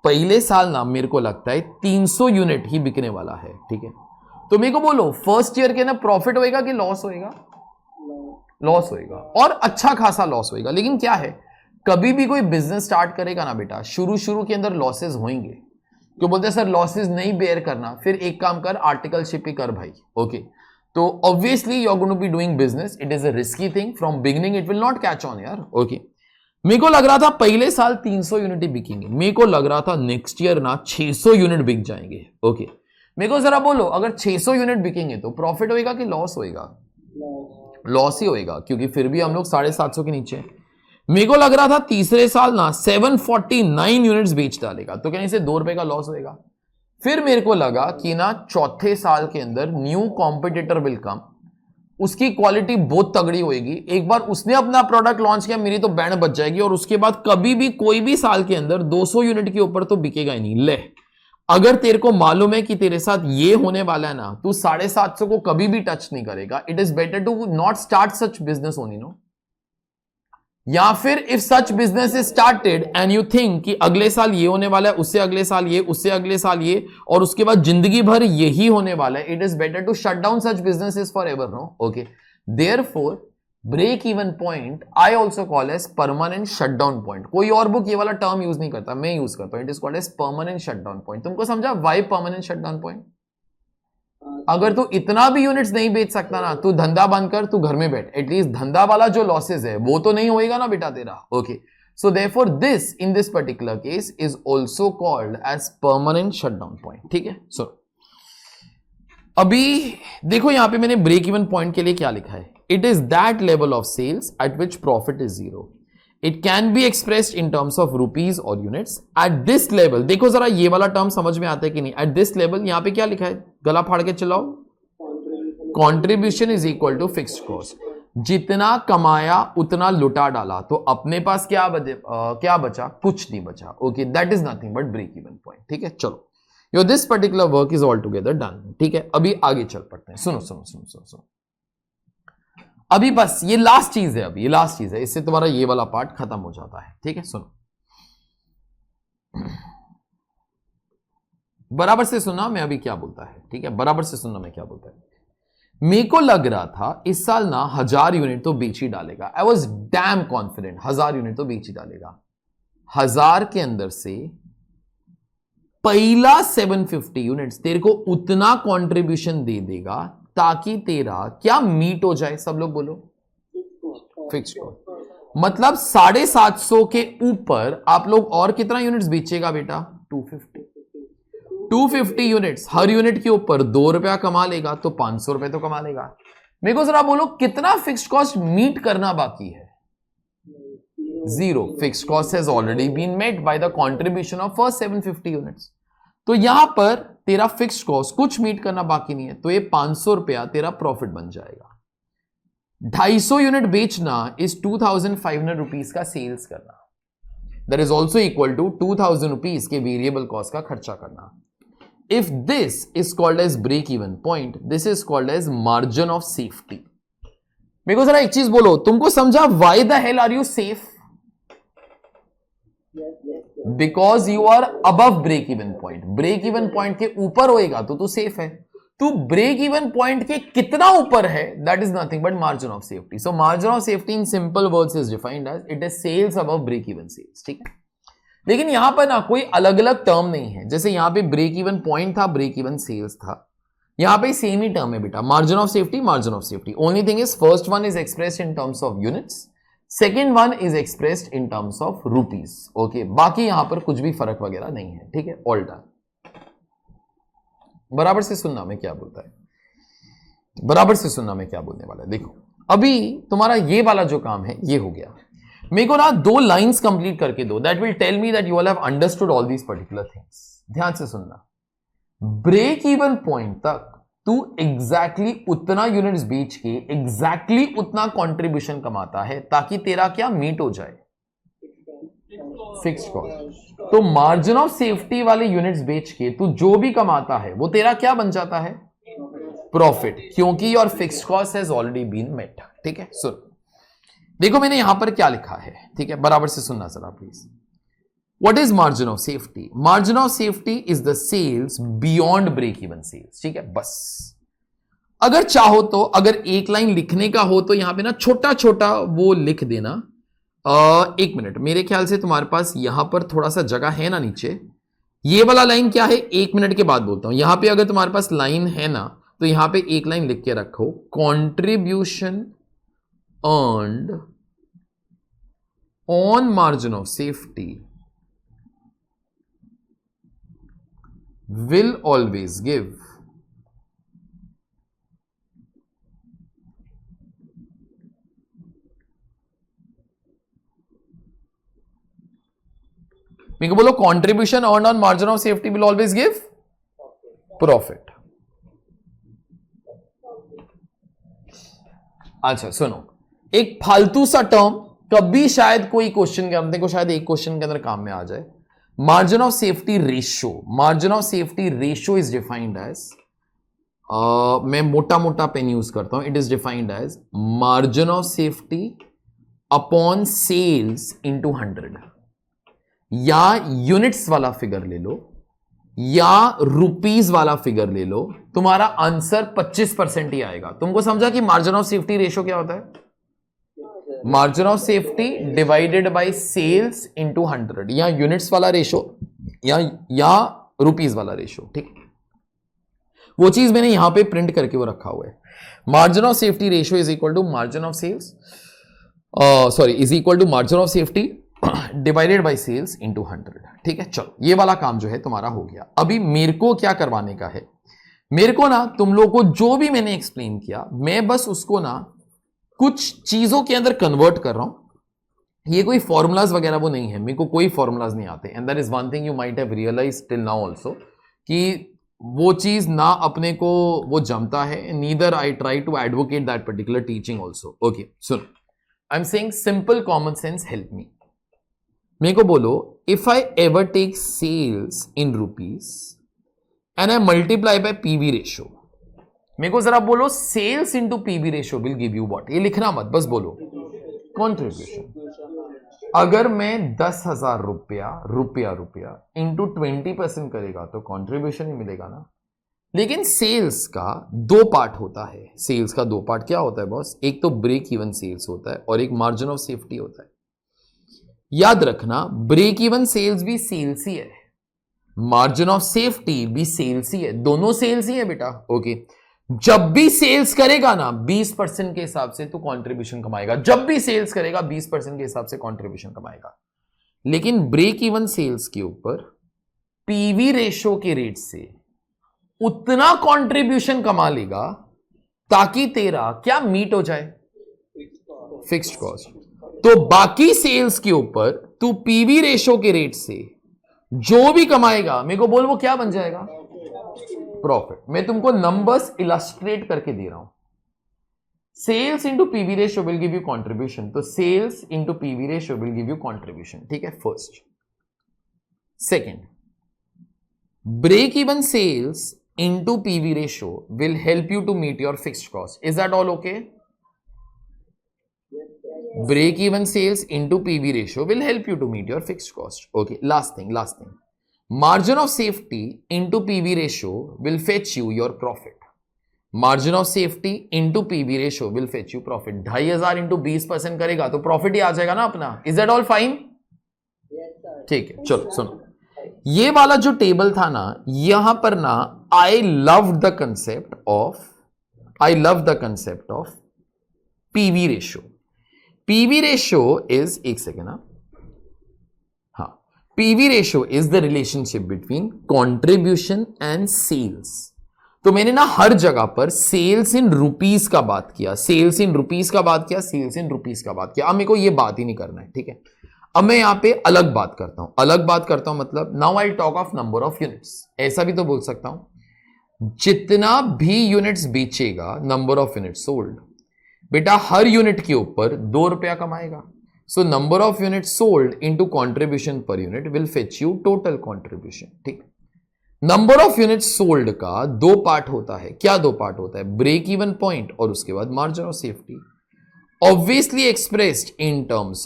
पहले साल ना मेरे को लगता है 300 यूनिट ही बिकने वाला है। ठीक है, तो मेरे को बोलो फर्स्ट ईयर के ना प्रॉफिट होएगा कि लॉस होएगा? लॉस होएगा, और अच्छा खासा लॉस होएगा। लेकिन क्या है, कभी भी कोई बिजनेस स्टार्ट करेगा ना बेटा, शुरू शुरू के अंदर लॉसेस होंगे। क्यों बोलते हैं सर लॉसेस नहीं बेयर करना? फिर एक काम कर, आर्टिकलशिप ही कर भाई। ओके, तो obviously you are going to be doing business, it is a risky thing, from beginning it will not catch on यार। ओके, मेरे को लग रहा था पहले साल 300 यूनिट ही बिकेंगे, मेरे को लग रहा था नेक्स्ट ईयर ना 600 यूनिट बिक जाएंगे। ओके, मेरे को जरा बोलो, अगर 600 यूनिट बिकेंगे तो प्रॉफिट होएगा कि लॉस होएगा? लॉस ही होएगा, क्योंकि फिर भी हम लोग 750 के नीचे हैं। मेरे को लग रहा था तीसरे साल ना 749 यूनिट्स बेच डालेगा, तो कहने से 2 रुपए का लॉस होएगा। फिर मेरे को लगा कि ना चौथे साल के अंदर न्यू कॉम्पिटिटर विल कम, उसकी क्वालिटी बहुत तगड़ी होएगी, एक बार उसने अपना प्रोडक्ट लॉन्च किया मेरी तो बैंड बच जाएगी, और उसके बाद कभी भी कोई भी साल के अंदर 200 यूनिट के ऊपर तो बिकेगा ही नहीं। ले, अगर तेरे को मालूम है कि तेरे साथ ये होने वाला है ना, तू 750 को कभी भी टच नहीं करेगा। It is better to not start such business only, no. या फिर if such business is started and you think कि अगले साल ये होने वाला है, उससे अगले साल ये, उससे अगले साल ये, और उसके बाद जिंदगी भर यही होने वाला है, it is better to shut down such businesses forever, no. Okay, therefore break even point I also call as permanent shutdown point. कोई और बुक ये वाला टर्म यूज नहीं करता, मैं यूज करता हूं। It is called as permanent shutdown point. तुमको समझा वाई परमानेंट शटडाउन पॉइंट? अगर तू इतना भी यूनिट्स नहीं बेच सकता ना, तू धंधा बंद कर, तू घर में बैठ, एटलीस्ट धंधा वाला जो लॉसेस है वो तो नहीं होएगा ना बेटा तेरा। Okay, so therefore this in this particular case is also called as permanent shutdown point. ठीक है, सो अभी देखो यहां पे मैंने ब्रेक इवन पॉइंट के लिए क्या लिखा है। It is that level of sales at which profit is 0। It can be expressed in terms of rupees और यूनिट्स। एट दिस लेवल, देखो जरा ये वाला टर्म समझ में आता है कि नहीं। एट दिस लेवल, यहां पे क्या लिखा है, गला फाड़ के चलाओ, contribution is equal to fixed cost. जितना कमाया उतना लुटा डाला, तो अपने पास क्या बचा? कुछ नहीं बचा। Okay, that is nothing but break even point. ठीक है, चलो, your this particular work is all together done. ठीक है, अभी आगे चल पड़ते हैं। सुनो सुनो सुनो सुनो सुनो, अभी बस ये लास्ट चीज है, अभी ये लास्ट चीज है, इससे तुम्हारा ये वाला पार्ट खत्म हो जाता है। ठीक है, सुनो, बराबर से सुनना मैं अभी क्या बोलता है। ठीक है, बराबर से सुनना मैं क्या बोलता है। मेरे को लग रहा था इस साल ना 1000 यूनिट तो बेच ही डालेगा। I was damn confident 1000 unit तो बेच ही डालेगा। 1000 के अंदर से पहला 750 यूनिट्स तेरे को उतना कंट्रीब्यूशन दे देगा ताकि तेरा क्या मीट हो जाए। सब लोग बोलो, फिक्स्ड कॉस्ट। मतलब 750 के ऊपर आप लोग और कितना यूनिट्स बेचेगा बेटा? 250 यूनिट्स। हर यूनिट के ऊपर 2 रुपया कमा लेगा, तो 500 रुपए तो कमा लेगा। मेरे को जरा बोलो कितना फिक्स्ड कॉस्ट मीट करना बाकी है? 0। Fixed cost has already been met by the contribution of first 750 units. तो यहां पर तेरा फिक्स्ड कॉस्ट कुछ मीट करना बाकी नहीं है, तो ये 500 रुपया तेरा प्रॉफिट बन जाएगा। 250 यूनिट बेचना इज 2500 रुपीज का सेल्स करना, that is also equal to 2000 rupees के वेरिएबल कॉस्ट का खर्चा करना. If this is called as break even point, this is called as margin of safety. मेरे को जरा एक चीज बोलो, तुमको समझा why the hell are you safe? Because you are above break even point. Break even point के ऊपर होएगा तो तू सेफ है. तू ब्रेक इवन पॉइंट के कितना ऊपर है, that is nothing but margin of safety. So margin of safety in simple words is defined as it is sales above break even sales. ठीक है, लेकिन यहां पर ना कोई अलग अलग टर्म नहीं है. जैसे यहां पे ब्रेक इवन पॉइंट था, ब्रेक इवन सेल्स था, यहां पे सेम ही टर्म है बेटा, margin of safety, margin of safety. Only thing is first one is expressed in terms of units, second one is expressed in terms of rupees. Okay, बाकी यहां पर कुछ भी फर्क वगैरह नहीं है. ठीक है, ऑल डन. बराबर से सुनना मैं क्या बोलता है, बराबर से सुनना मैं क्या बोलने वाला है. देखो अभी तुम्हारा ये वाला जो काम है ये हो गया. मेरे को ना 2 लाइंस कंप्लीट करके दो, that will tell me that you all have understood all these particular things. ध्यान से सुनना. ब्रेक इवन पॉइंट तक तू एग्जैक्टली उतना यूनिट्स बेच के एग्जैक्टली उतना कंट्रीब्यूशन कमाता है ताकि तेरा क्या मीट हो जाए, फिक्स्ड कॉस्ट. तो मार्जिन ऑफ सेफ्टी वाले यूनिट्स बेच के तू जो भी कमाता है वो तेरा क्या बन जाता है, प्रॉफिट, क्योंकि your fixed cost has already been met. ठीक है, सुन देखो मैंने यहां पर क्या लिखा है. ठीक है, बराबर से सुनना जरा please. What is margin of safety? Margin of safety is the sales beyond break even sales. ठीक है, बस. अगर चाहो तो अगर एक लाइन लिखने का हो तो यहां पे ना छोटा छोटा वो लिख देना. 1 मिनट, मेरे ख्याल से तुम्हारे पास यहां पर थोड़ा सा जगह है ना नीचे. ये वाला लाइन क्या है, 1 मिनट के बाद बोलता हूं. यहां पे अगर तुम्हारे पास लाइन है ना तो यहां पे एक लाइन लिख के रखो, contribution earned on margin of safety will always give मेरे को बोलो, contribution earn on margin of safety will always give profit. अच्छा सुनो, एक फालतू सा टर्म कभी शायद कोई क्वेश्चन के अंदर को शायद एक क्वेश्चन के अंदर काम में आ जाए. Margin of safety ratio. Margin of safety ratio is defined as, मैं मोटा मोटा पेन यूज करता हूं, it is defined as margin of safety upon sales into 100. या यूनिट्स वाला फिगर ले लो या रुपीज वाला फिगर ले लो, तुम्हारा आंसर 25% ही आएगा. तुमको समझा कि मार्जिन ऑफ सेफ्टी रेशियो क्या होता है, margin of safety divided by sales into 100, या यूनिट्स वाला रेशियो या रुपीज वाला रेशियो. ठीक, वो चीज मैंने यहां पे प्रिंट करके वो रखा हुआ है. Margin of safety ratio is equal to margin of sales, sorry is equal to margin of safety divided by sales into 100. ठीक है, चलो ये वाला काम जो है तुम्हारा हो गया. अभी मेरे को क्या करवाने का है, मेरे को ना तुम लोगों को जो भी मैंने एक्सप्लेन किया मैं बस उसको ना कुछ चीजों के अंदर कन्वर्ट कर रहा हूं. ये कोई फॉर्मूलाज वगैरह वो नहीं है, मेरे को कोई फॉर्मूलाज नहीं आते. And that is one thing you might have realised till now also, कि वो चीज ना अपने को वो जमता है. Neither I try to advocate that particular teaching also. Okay सुनो, I am saying simple common sense help me. मेरे को बोलो, if I ever take sales in rupees and I multiply by PV ratio, मेरे को जरा बोलो sales into PV ratio will give you what. ये लिखना मत, बस बोलो कॉन्ट्रीब्यूशन. अगर मैं 10,000 रुपया इंटू 20% करेगा तो कॉन्ट्रीब्यूशन ही मिलेगा ना. लेकिन सेल्स का 2 पार्ट होता है. सेल्स का 2 पार्ट क्या होता है बॉस, एक तो ब्रेक इवन सेल्स होता है और एक मार्जिन ऑफ सेफ्टी होता है. याद रखना, ब्रेक इवन सेल्स भी सेल्स ही है, मार्जिन ऑफ सेफ्टी भी सेल्स ही है, दोनों सेल्स ही है बेटा. ओके, जब भी सेल्स करेगा ना 20% के हिसाब से तो कंट्रीब्यूशन कमाएगा. जब भी सेल्स करेगा 20% के हिसाब से कंट्रीब्यूशन कमाएगा. लेकिन ब्रेक इवन सेल्स के ऊपर पीवी रेशियो के रेट से उतना कंट्रीब्यूशन कमा लेगा ताकि तेरा क्या मीट हो जाए, फिक्स्ड कॉस्ट. तो बाकी सेल्स के ऊपर तू पीवी रेशियो के रेट से जो भी कमाएगा, मेरे को बोल वो क्या बन जाएगा, प्रॉफिट. मैं तुमको नंबर्स इलस्ट्रेट करके दे रहा हूं. Sales into PV ratio will give you contribution, तो sales into PV ratio will give you contribution, ठीक है, first. Second, break even sales into PV ratio will help you to meet your fixed cost. Is that all okay? Break even sales into PV ratio will help you to meet your fixed cost. Okay, last thing. Margin of safety into PV ratio will fetch you your profit. Margin of safety into PV ratio will fetch you profit. 2500 into 20% करेगा तो profit ही आ जाएगा ना अपना. Is that all fine? ठीक है, चलो सुनो. ये वाला जो टेबल था ना, यहां पर ना I love the concept of PV ratio. PV ratio is, एक सेकेंड, हाँ, PV ratio is the relationship between contribution and sales. तो मैंने ना हर जगह पर सेल्स इन रुपीस का बात किया, सेल्स इन रुपीस का बात किया. अब मेरे को ये बात ही नहीं करना है, ठीक है. अब मैं यहां पे अलग बात करता हूं, मतलब now I talk of number of units. ऐसा भी तो बोल सकता हूं, जितना भी यूनिट्स बेचेगा, नंबर ऑफ यूनिट्स सोल्ड, बेटा हर यूनिट के ऊपर 2 रुपया कमाएगा. So number of units sold into contribution per unit will fetch you total contribution, ठीक. नंबर ऑफ यूनिट्स सोल्ड का 2 पार्ट होता है. क्या 2 पार्ट होता है? ब्रेक इवन पॉइंट और उसके बाद margin of safety. Obviously expressed in terms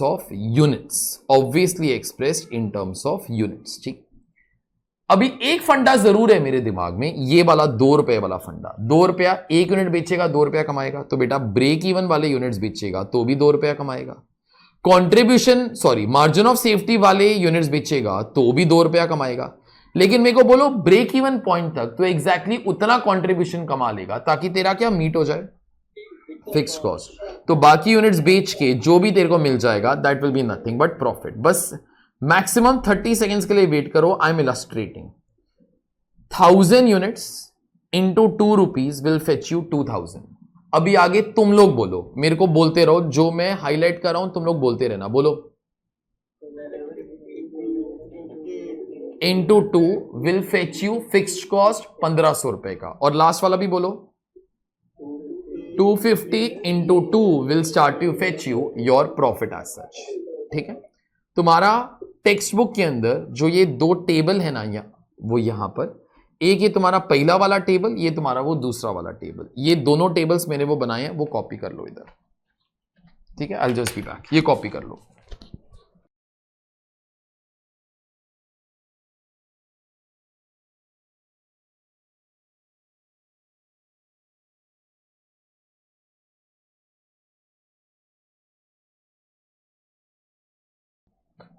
of units. ठीक. अभी एक फंडा जरूर है मेरे दिमाग में, ये वाला 2 रुपए वाला फंडा. 2 रुपया एक यूनिट बेचेगा, 2 रुपया कमाएगा. तो बेटा ब्रेक इवन वाले यूनिट्स बेचेगा तो भी 2 रुपया कमाएगा. मार्जिन ऑफ सेफ्टी वाले यूनिट्स बेचेगा तो भी 2 रुपया कमाएगा. लेकिन मेरे को बोलो ब्रेक इवन पॉइंट तक तो एग्जैक्टली उतना कॉन्ट्रीब्यूशन कमा लेगा ताकि तेरा क्या मीट हो जाए, फिक्स्ड कॉस्ट. तो बाकी यूनिट्स बेच के जो भी तेरे को मिल जाएगा that will be nothing but profit. बस मैक्सिमम 30 सेकेंड्स के लिए वेट करो. I am illustrating. 1000 units into 2 rupees will fetch you 2000. अभी आगे तुम लोग बोलो, मेरे को बोलते रहो, जो मैं हाईलाइट कर रहा हूं तुम लोग बोलते रहना. बोलो. Into 2 will fetch you fixed cost 1500 रुपए का. और लास्ट वाला भी बोलो. 250 into 2 will start to fetch you your profit as such. ठीक है. तुम्हारा टेक्स्ट बुक के अंदर जो ये 2 टेबल है ना, वो यहां पर एक ये तुम्हारा पहला वाला टेबल, ये तुम्हारा वो दूसरा वाला टेबल. ये दोनों टेबल्स मैंने वो बनाए हैं, वो कॉपी कर लो इधर, ठीक है. I will just be back. ये कॉपी कर लो.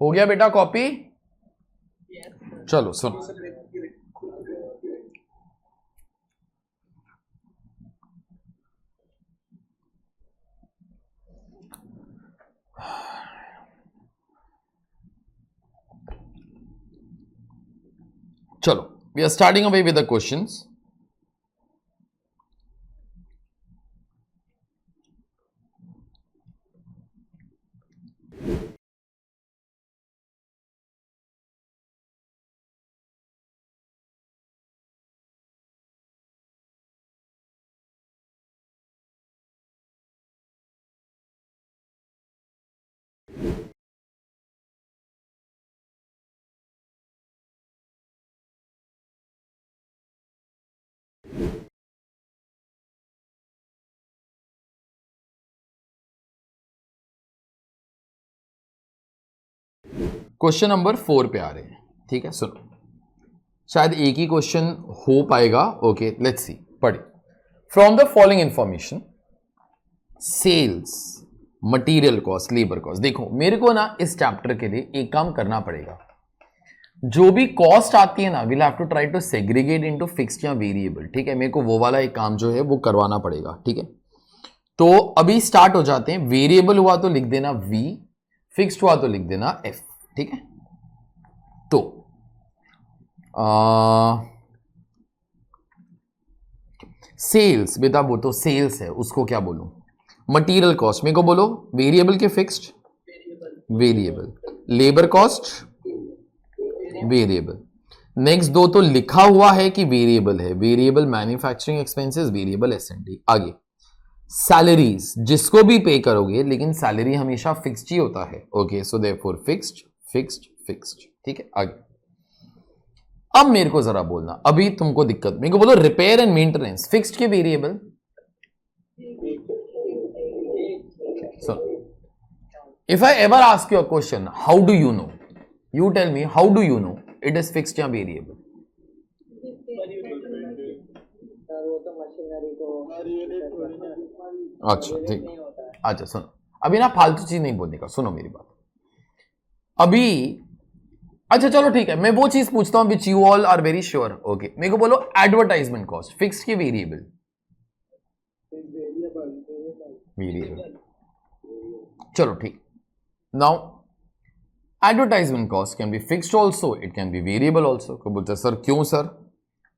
हो गया बेटा कॉपी? चलो सुनो. चलो, we are starting away with the questions. Question number 4 पे आ रहे हैं, ठीक है. सुनो, शायद एक ही क्वेश्चन हो पाएगा. Okay, let's see. पढ़िए. From the following information, sales, material cost, labour cost. देखो मेरे को ना इस चैप्टर के लिए एक काम करना पड़ेगा. जो भी कॉस्ट आती है ना, will have to try to segregate into fixed या वेरिएबल. ठीक है, मेरे को वो वाला एक काम जो है वो करवाना पड़ेगा. ठीक है, तो अभी स्टार्ट हो जाते हैं. वेरिएबल हुआ तो लिख देना v, फिक्स्ड हुआ तो लिख देना f. ठीक है, तो सेल्स, बेटा वो तो सेल्स है, उसको क्या बोलूं? Material cost. मेरे को बोलो वेरिएबल के fixed, variable. Labour cost, variable. Next दो तो लिखा हुआ है कि वेरिएबल है, variable manufacturing expenses, variable S&D. आगे सैलरीज जिसको भी पे करोगे, लेकिन सैलरी हमेशा फिक्स्ड ही होता है। Okay, so therefore fixed fixed fixed. ठीक है, आगे। अब मेरे को जरा बोलना, अभी तुमको दिक्कत, मेरे को बोलो रिपेयर एंड मेंटेनेंस फिक्स्ड के variable. So if I ever ask you a question, how do you know, you tell me, how do you know it is fixed या वेरिएबल? अच्छा ठीक, अच्छा सुनो, अभी ना फालतू चीज नहीं बोलने का, सुनो मेरी बात अभी। अच्छा चलो ठीक है, मैं वो चीज पूछता हूं which you all are very sure. Okay, मेरे को बोलो एडवर्टाइजमेंट कॉस्ट फिक्स्ड की वेरिएबल? वेरिएबल। चलो ठीक, now advertisement cost can be fixed also, it can be variable also. को बोलते सर क्यों सर?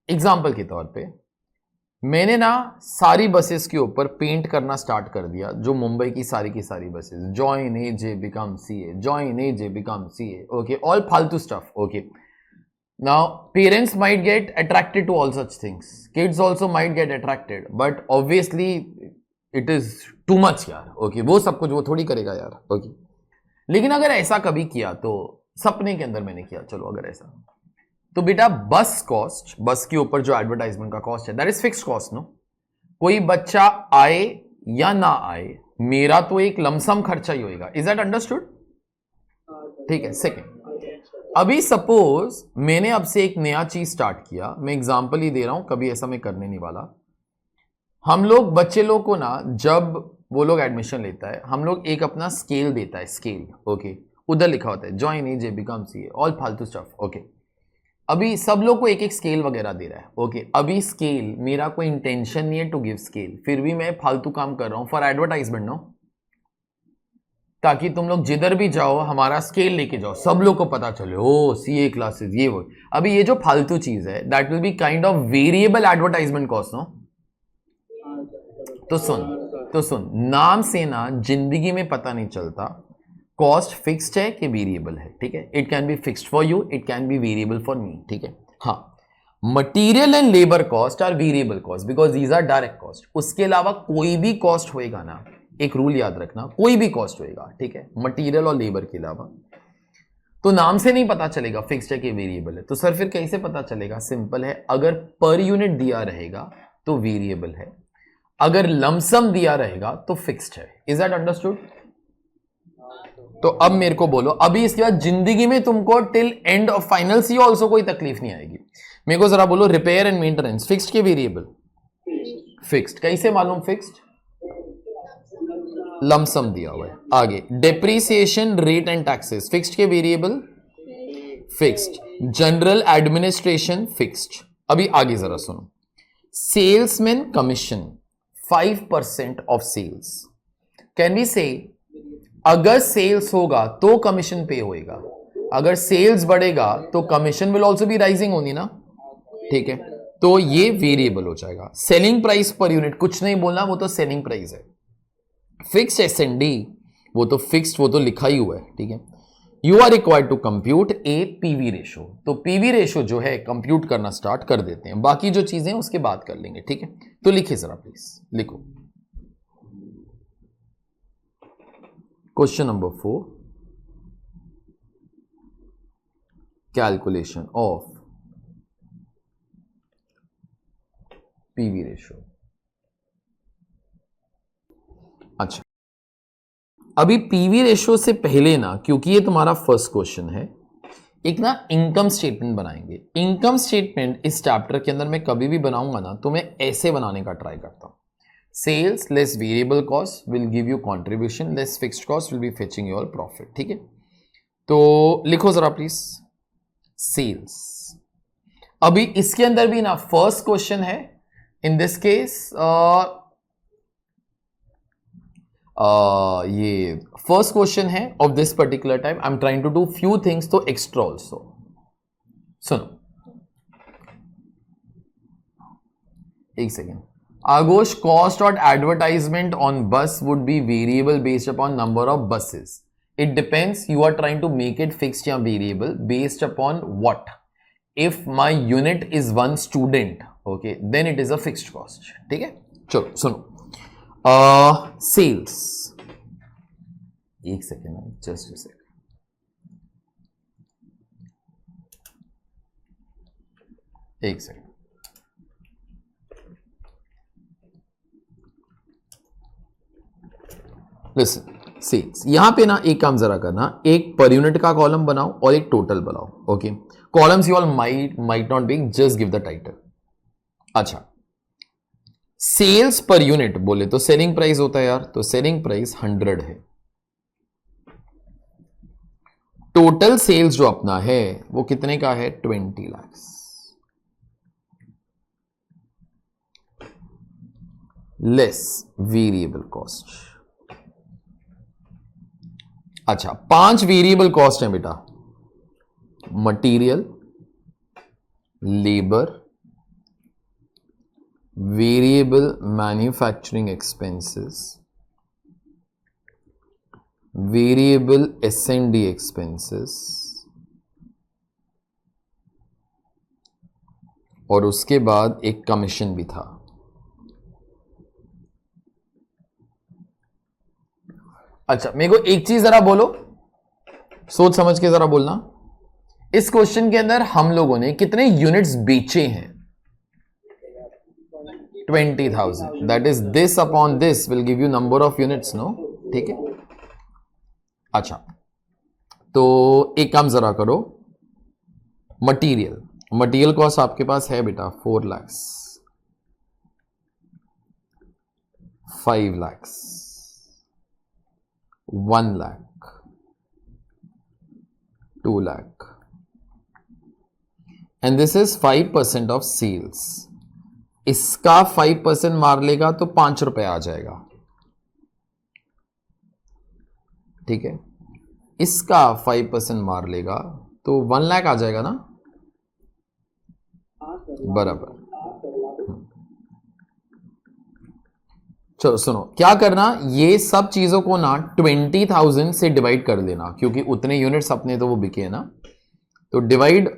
एग्जाम्पल के तौर पे मैंने ना सारी बसेस के ऊपर पेंट करना स्टार्ट कर दिया, जो मुंबई की सारी buses, join A J become C A, join A J become C A. Okay, all फालतू stuff. Okay, now parents might get attracted to all such things, kids also might get attracted, but obviously it is too much यार। Okay, वो सब कुछ वो थोड़ी करेगा यार। Okay, लेकिन अगर ऐसा कभी किया तो सपने के अंदर मैंने किया, चलो अगर ऐसा, तो बेटा बस कॉस्ट, बस के ऊपर जो एडवर्टाइजमेंट का कॉस्ट है, that is fixed cost no. कोई बच्चा आए या ना आए, मेरा तो एक लमसम खर्चा ही होएगा। Is that understood? ठीक है, सेकंड, अभी सपोज मैंने अब से एक नया चीज स्टार्ट किया, मैं एग्जांपल ही दे रहा हूं, कभी ऐसा मैं करने नहीं वाला। हम लोग बच्चे लोग को ना, जब वो लोग एडमिशन लेता है, हम लोग एक अपना स्केल देता है, स्केल। ओके, उधर लिखा होता है join A J become C A, all फालतू स्टफ। ओके, अभी सब लोग को एक एक स्केल वगैरह दे रहा है। ओके, अभी स्केल, मेरा कोई इंटेंशन नहीं है टू गिव स्केल, फिर भी मैं फालतू काम कर रहा हूं फॉर एडवर्टाइजमेंट नो, ताकि तुम लोग जिधर भी जाओ हमारा स्केल लेके जाओ, सब लोग को पता चले ओ सीए क्लासेस ये वो। अभी ये जो फालतू चीज है, that will be kind of variable advertisement cost no. तो सुन, नाम से ना जिंदगी में पता नहीं चलता कॉस्ट फिक्स्ड है कि वेरिएबल है। ठीक है, it can be fixed for you, it can be variable for me. ठीक है, हाँ, material and labour cost are variable cost because these are direct cost. उसके अलावा कोई भी कॉस्ट होएगा ना, एक रूल याद रखना, कोई भी कॉस्ट होएगा, ठीक है, मटीरियल और लेबर के अलावा, तो नाम से नहीं पता चलेगा फिक्स्ड है कि वेरिएबल है। तो सर फिर कैसे पता चलेगा? सिंपल है, अगर पर यूनिट दिया रहेगा तो वेरिएबल है, अगर लमसम दिया रहेगा तो फिक्स्ड है। Is that understood? तो अब मेरे को बोलो, अभी इसके बाद जिंदगी में तुमको till end of final C also कोई तकलीफ नहीं आएगी। मेरे को जरा बोलो, रिपेयर एंड मेंटेनेंस फिक्स्ड के वेरिएबल? फिक्स्ड। कैसे मालूम फिक्स्ड? लमसम दिया हुआ है। आगे, depreciation rate and taxes fixed के variable? Fixed. General administration fixed. अभी आगे जरा सुनो, salesman commission 5% of sales, can we say अगर सेल्स होगा तो कमीशन पे होएगा, अगर सेल्स बढ़ेगा तो commission will also be rising होनी ना। ठीक है, तो ये वेरिएबल हो जाएगा। सेलिंग प्राइस पर यूनिट कुछ नहीं बोलना, वो तो सेलिंग प्राइस है। फिक्स्ड एसएनडी वो तो फिक्स्ड, वो तो लिखा ही हुआ है। ठीक है, you are required to compute a PV ratio, तो पीवी रेशो जो है कंप्यूट करना स्टार्ट कर देते हैं, बाकी जो चीजें उसके बाद कर लेंगे। ठीक है, तो लिखिए जरा प्लीज, लिखो question number 4, calculation of PV ratio. अच्छा, अभी पीवी रेशो से पहले ना, क्योंकि ये तुम्हारा फर्स्ट क्वेश्चन है, एक ना इनकम स्टेटमेंट बनाएंगे। इनकम स्टेटमेंट इस चैप्टर के अंदर मैं कभी भी बनाऊंगा ना, तो मैं ऐसे बनाने का ट्राई करता हूं। Sales less variable cost will give you contribution, less fixed cost will be fetching your profit. ठीक है, तो लिखो जरा प्लीज सेल्स। अभी इसके अंदर भी ना फर्स्ट क्वेश्चन है, इन दिस केस ये फर्स्ट क्वेश्चन है of this particular time. I am trying to do few things तो एक्स्ट्रा ऑल्सो। सुनो एक सेकेंड, आगोश, कॉस्ट और advertisement on bus would be variable based upon number of buses. It depends, you are trying to make it fixed या variable based upon what? If my unit is 1 student, okay, then it is a fixed cost. ठीक है, चलो सुनो, sales, एक second, just a second, एक second, listen, sales, यहां पे ना एक काम जरा करना, एक पर यूनिट का कॉलम बनाओ और एक टोटल बनाओ. Okay, columns you all might not be, just give the title. अच्छा, सेल्स पर यूनिट बोले तो सेलिंग प्राइस होता है यार, तो सेलिंग प्राइस 100 है. टोटल सेल्स जो अपना है वो कितने का है, 20 लाख. Less variable cost. अच्छा, 5 वेरिएबल कॉस्ट है बेटा, material, labour, variable manufacturing expenses, variable S&D expenses, और उसके बाद एक कमीशन भी था. अच्छा, मेरे को एक चीज जरा बोलो, सोच समझ के जरा बोलना, इस क्वेश्चन के अंदर हम लोगों ने कितने यूनिट्स बेचे हैं, 20,000. That is this upon this will give you number of units, no? ठीक है. अच्छा, तो एक काम जरा करो, मटेरियल कॉस्ट आपके पास है बेटा 4 lakh, 5 lakh, 1 lakh, 2 lakh, and this is 5% of sales. इसका 5% मार लेगा तो 5 रुपए आ जाएगा. ठीक है, इसका 5% मार लेगा तो 1 लाख आ जाएगा ना, बराबर. चलो सुनो, क्या करना, ये सब चीजों को ना 20,000 से डिवाइड कर देना, क्योंकि उतने यूनिट्स अपने तो वो बिके ना, तो divide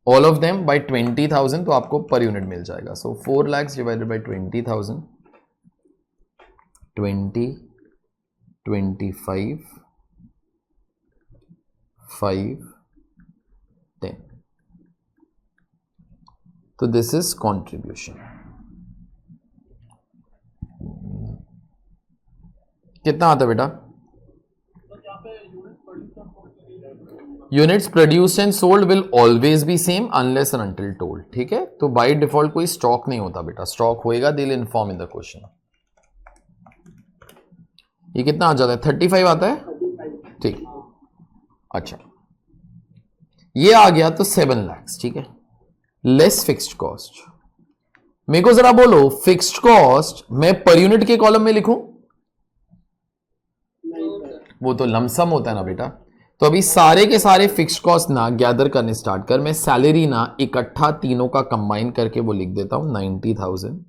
all of them by 20,000, तो आपको पर यूनिट मिल जाएगा. सो 4 lakhs डिवाइडेड बाय 20,000, 20, 25, 5, 10. तो दिस इज कॉन्ट्रीब्यूशन. कितना आता है बेटा? Units produced and sold will always B same unless and until told. ठीक है, तो बाय डिफॉल्ट कोई स्टॉक नहीं होता बेटा, स्टॉक होएगा they will inform in the question. ये कितना आ जाता है, 35 आता है. ठीक, अच्छा, ये आ गया तो 7 lakhs. ठीक है, लेस फिक्स्ड कॉस्ट. मेरे को जरा बोलो, फिक्स्ड कॉस्ट मैं पर यूनिट के कॉलम में लिखूं? वो तो लमसम होता है ना बेटा. तो अभी सारे के सारे फिक्स्ड कॉस्ट ना गैदर करने स्टार्ट कर. मैं सैलरी ना इकट्ठा तीनों का कंबाइन करके वो लिख देता हूं 90,000.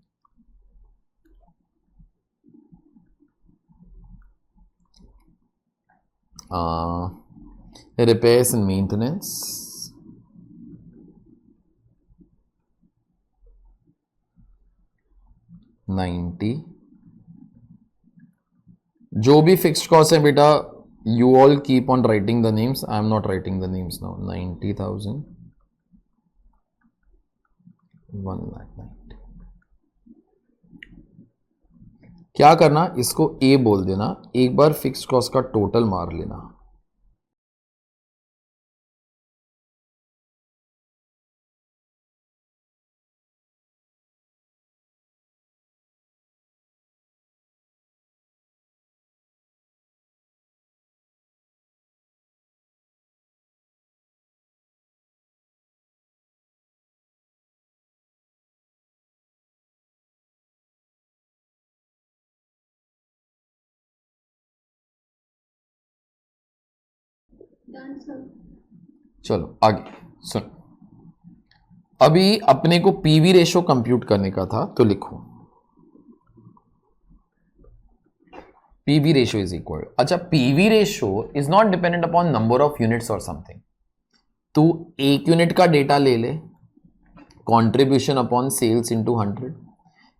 Repairs and maintenance, $90. जो भी फिक्स्ड कॉस्ट है बेटा, you all keep on writing the names. I am not writing the names now. 90,000, 1,90,000. क्या करना, इसको A बोल देना, एक बार फिक्स्ड कॉस्ट का टोटल मार लेना. चलो आगे सुन. अभी अपने को पीवी रेशो कंप्यूट करने का था, तो लिखो पीवी रेशो इज इक्वल. अच्छा, PV ratio is not dependent upon number of units और समथिंग. तू एक यूनिट का डेटा ले ले, कंट्रीब्यूशन अपॉन सेल्स इनटू 100,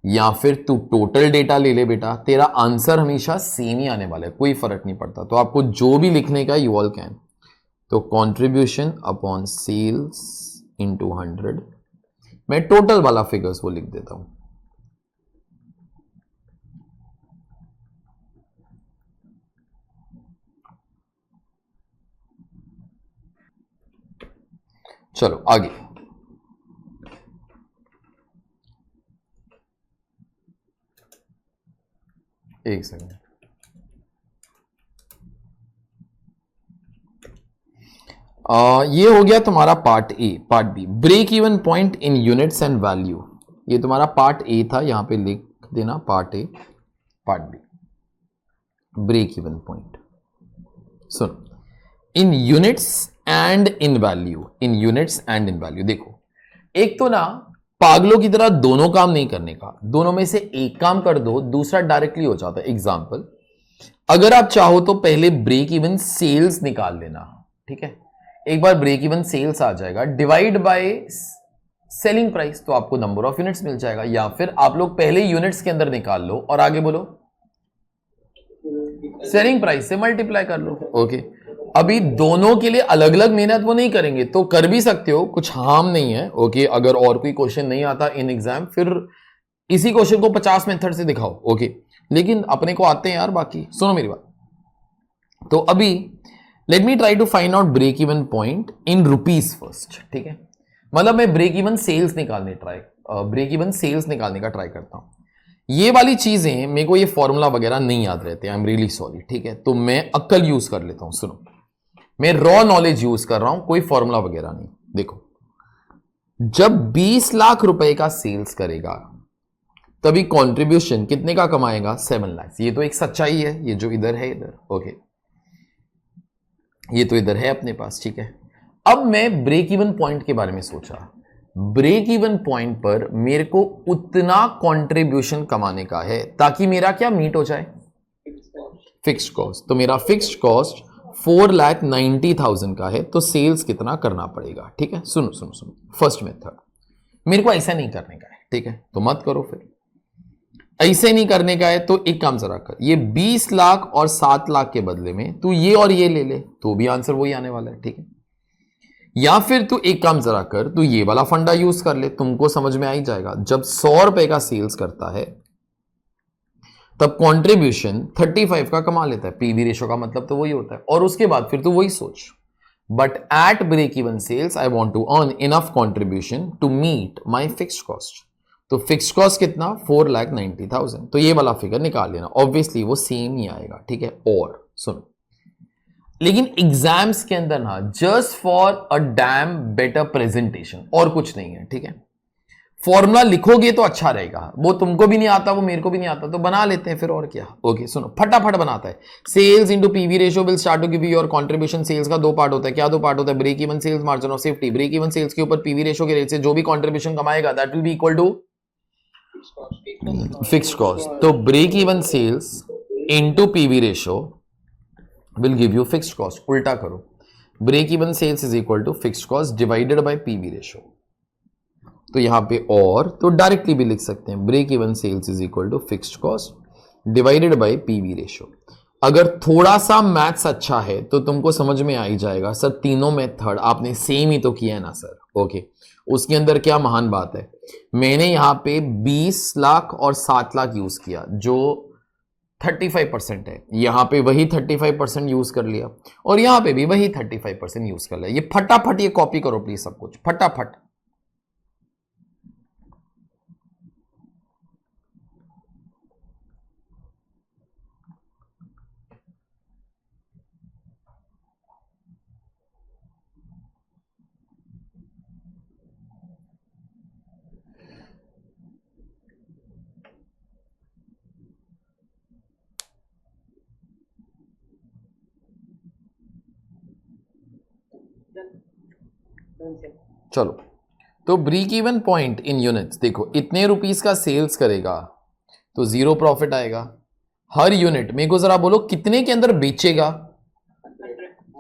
या फिर तू टोटल डेटा ले ले बेटा, तेरा आंसर हमेशा सेम ही आने वाला है, कोई फर्क नहीं पड़ता। तो आपको जो भी लिखने का यू ऑल कैन। तो कंट्रीब्यूशन अपॉन सेल्स इंटू 100, मैं टोटल वाला फिगर्स वो लिख देता हूं। चलो आगे, एक सेकंड। ये हो गया तुम्हारा part A. Part B, break even point in units and value. ये तुम्हारा पार्ट ए था, यहां पे लिख देना part A, part B, break even point. सुन, in units and in value, in units and in value. देखो, एक तो ना पागलों की तरह दोनों काम नहीं करने का, दोनों में से एक काम कर दो, दूसरा डायरेक्टली हो जाता है। एग्जाम्पल, अगर आप चाहो तो पहले ब्रेक इवन सेल्स निकाल लेना, ठीक है। एक बार ब्रेक इवन सेल्स आ जाएगा, डिवाइड बाय सेलिंग प्राइस, तो आपको नंबर ऑफ यूनिट्स मिल जाएगा। या फिर आप लोग पहले यूनिट्स के अंदर निकाल लो और आगे बोलो सेलिंग प्राइस से मल्टीप्लाई कर लो। ओके, अभी दोनों के लिए अलग अलग मेहनत वो नहीं करेंगे, तो कर भी सकते हो, कुछ हार्म नहीं है। ओके, अगर और कोई क्वेश्चन नहीं आता इन एग्जाम, फिर इसी क्वेश्चन को 50 मेथड से दिखाओ। ओके, लेकिन अपने को आते हैं यार बाकी। सुनो मेरी बात, तो अभी let me try to find out break even point in rupees first, ठीक है। मतलब मैं ब्रेक इवन सेल्स निकालने का ट्राई करता हूं। ये वाली चीजें मेरे को, ये फॉर्मूला वगैरह नहीं याद रहते, आई एम रियली सॉरी, ठीक है। तो मैं अक्ल यूज कर लेता हूं। सुनो, मैं रॉ नॉलेज यूज कर रहा हूं, कोई फॉर्मूला वगैरह नहीं। देखो, जब 20 लाख रुपए का सेल्स करेगा तभी कंट्रीब्यूशन कितने का कमाएगा? 7 लाख। ये तो एक सच्चाई है, ये जो इधर है इधर, ओके, ये तो इधर है अपने पास, ठीक है। अब मैं ब्रेक इवन पॉइंट के बारे में सोचा, ब्रेक इवन पॉइंट पर मेरे को उतना कंट्रीब्यूशन कमाने का है ताकि मेरा क्या मीट हो जाए? Fixed cost. तो मेरा फिक्स्ड कॉस्ट 4,90,000 का है, तो सेल्स कितना करना पड़ेगा? ठीक है, सुनो सुनो सुनो, फर्स्ट मेथड, मेरे को ऐसा नहीं करने का है, ठीक है, तो मत करो। फिर ऐसे नहीं करने का है तो एक काम जरा कर, ये 20 लाख और 7 लाख के बदले में तू ये और ये ले ले, तो भी आंसर वही आने वाला है, ठीक है। या फिर तू एक काम जरा कर, तू ये वाला फंडा यूज कर ले, तुमको समझ में आ ही जाएगा। जब 100 रुपए का सेल्स करता है तब कंट्रीब्यूशन 35 का कमा लेता है। पीवी रेशो का मतलब तो वही होता है। और उसके बाद फिर तू वही सोच, but at break even sales I want to earn enough contribution to meet my fixed cost. तो फिक्स्ड कॉस्ट कितना? 4,90,000। तो ये वाला फिगर निकाल लेना, ऑब्वियसली वो सेम ही आएगा, ठीक है। और सुनो, लेकिन एग्जाम्स के अंदर ना, just for a dam better presentation, और कुछ नहीं है, ठीक है। फॉर्मूला लिखोगे तो अच्छा रहेगा, वो तुमको भी नहीं आता, वो मेरे को भी नहीं आता, तो बना लेते हैं फिर, और क्या। ओके, सुनो, फटाफट बनाता है। Sales into PV ratio will start to give you your contribution. Sales का दो पार्ट होता है। क्या दो पार्ट होता है? Break even sales, margin of safety. Break even sales के ऊपर पीवी रेशियो के रेट से जो भी कंट्रीब्यूशन कमाएगा that will be equal to fixed cost. तो break even sales into PV ratio will give you fixed cost. उल्टा करो, break even sales is equal to fixed cost divided by PV ratio. तो यहां पे और तो directly भी लिख सकते हैं, break even sales is equal to fixed cost divided by PV ratio. अगर थोड़ा सा मैथ्स अच्छा है तो तुमको समझ में आ ही जाएगा, सर तीनों मेथड आपने सेम ही तो किया है ना सर। ओके, उसके अंदर क्या महान बात है, मैंने यहां पे 20 लाख और 7 लाख यूज किया जो 35% है, यहां पे वही 35% यूज कर लिया, और यहां पे भी वही 35% यूज कर लिया। ये फटाफट ये कॉपी करो प्लीज, सब कुछ फटाफट। चलो, तो break even point in units, देखो इतने रुपीस का सेल्स करेगा तो 0 प्रॉफिट आएगा। हर यूनिट मेरे को जरा बोलो कितने के अंदर बेचेगा?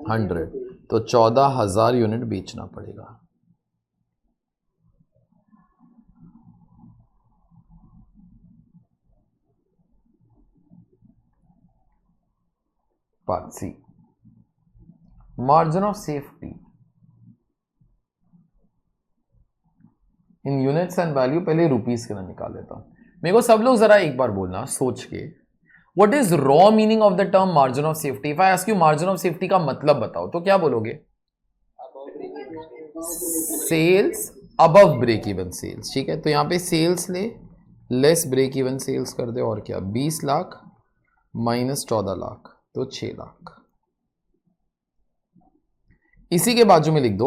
100, तो 14,000 यूनिट बेचना पड़ेगा। Part C, margin of safety in units and value, पहले रुपीस के ना निकाल लेता हूं। मेरे को सब लोग जरा एक बार बोलना सोच के, what is raw meaning of the term margin of safety? If I ask you margin of safety का मतलब बताओ तो क्या बोलोगे? Sales above break even sales. ठीक है, तो यहां पे सेल्स ले लेस ब्रेक इवन सेल्स कर दे, और क्या, 20 लाख माइनस 14 लाख तो 6 लाख। इसी के बाजू में लिख दो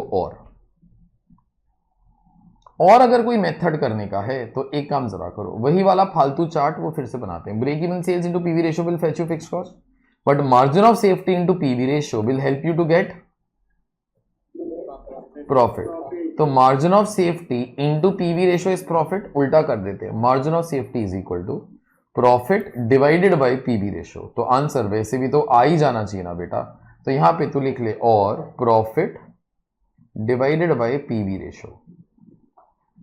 और अगर कोई मेथड करने का है तो एक काम जरा करो, वही वाला फालतू चार्ट वो फिर से बनाते हैं। Break even sales into PV ratio will fetch you fixed cost, but margin of safety into PV ratio will help you to get profit. तो margin of safety into PV ratio is profit, उल्टा कर देते हैं, margin of safety is equal to profit divided by PV ratio. तो answer वैसे भी तो आ ही जाना चाहिए ना बेटा, तो यहां पे तू लिख ले और profit divided by PV ratio.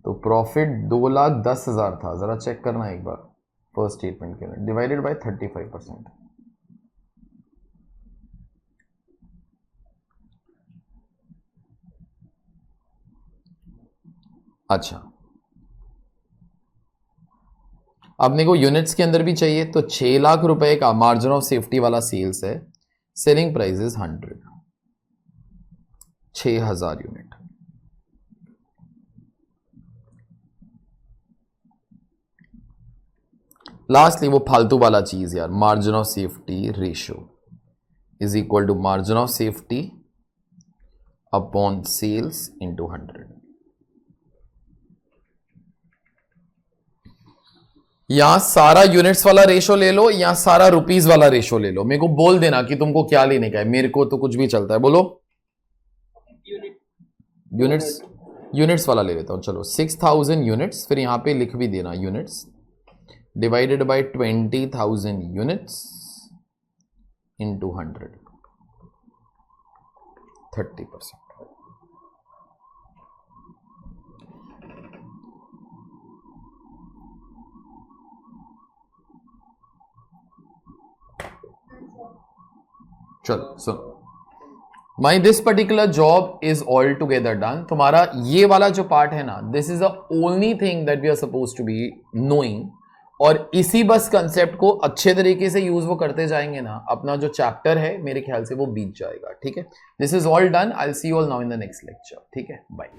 तो प्रॉफिट 2,10,000 था, जरा चेक करना एक बार फर्स्ट स्टेटमेंट के अंदर, डिवाइडेड बाय 35%। अच्छा, अब मेरे को यूनिट्स के अंदर भी चाहिए, तो 6 लाख रुपए का मार्जिन ऑफ सेफ्टी वाला सेल्स है, selling price is 100, 6,000 unit. Lastly वो फालतू वाला चीज यार, margin of safety ratio is equal to margin of safety upon sales into 100। यहां सारा यूनिट्स वाला रेशो ले लो या सारा रुपीस वाला रेशो ले लो, मेरे को बोल देना कि तुमको क्या लेने का है, मेरे को तो कुछ भी चलता है। बोलो यूनिट्स वाला ले लेता हूं। चलो 6,000 यूनिट्स, फिर यहां पे लिख भी देना units divided by 20,000 units into 100, 30%। चलो सुनो, my this particular job is all together done. तुम्हारा ये वाला जो पार्ट है ना, this is the only thing that we are suppose to be knowing, और इसी बस कंसेप्ट को अच्छे तरीके से यूज वो करते जाएंगे ना, अपना जो चैप्टर है मेरे ख्याल से वो बीत जाएगा। ठीक है, this is all done, I will see you all now in the next lecture. ठीक है, बाय।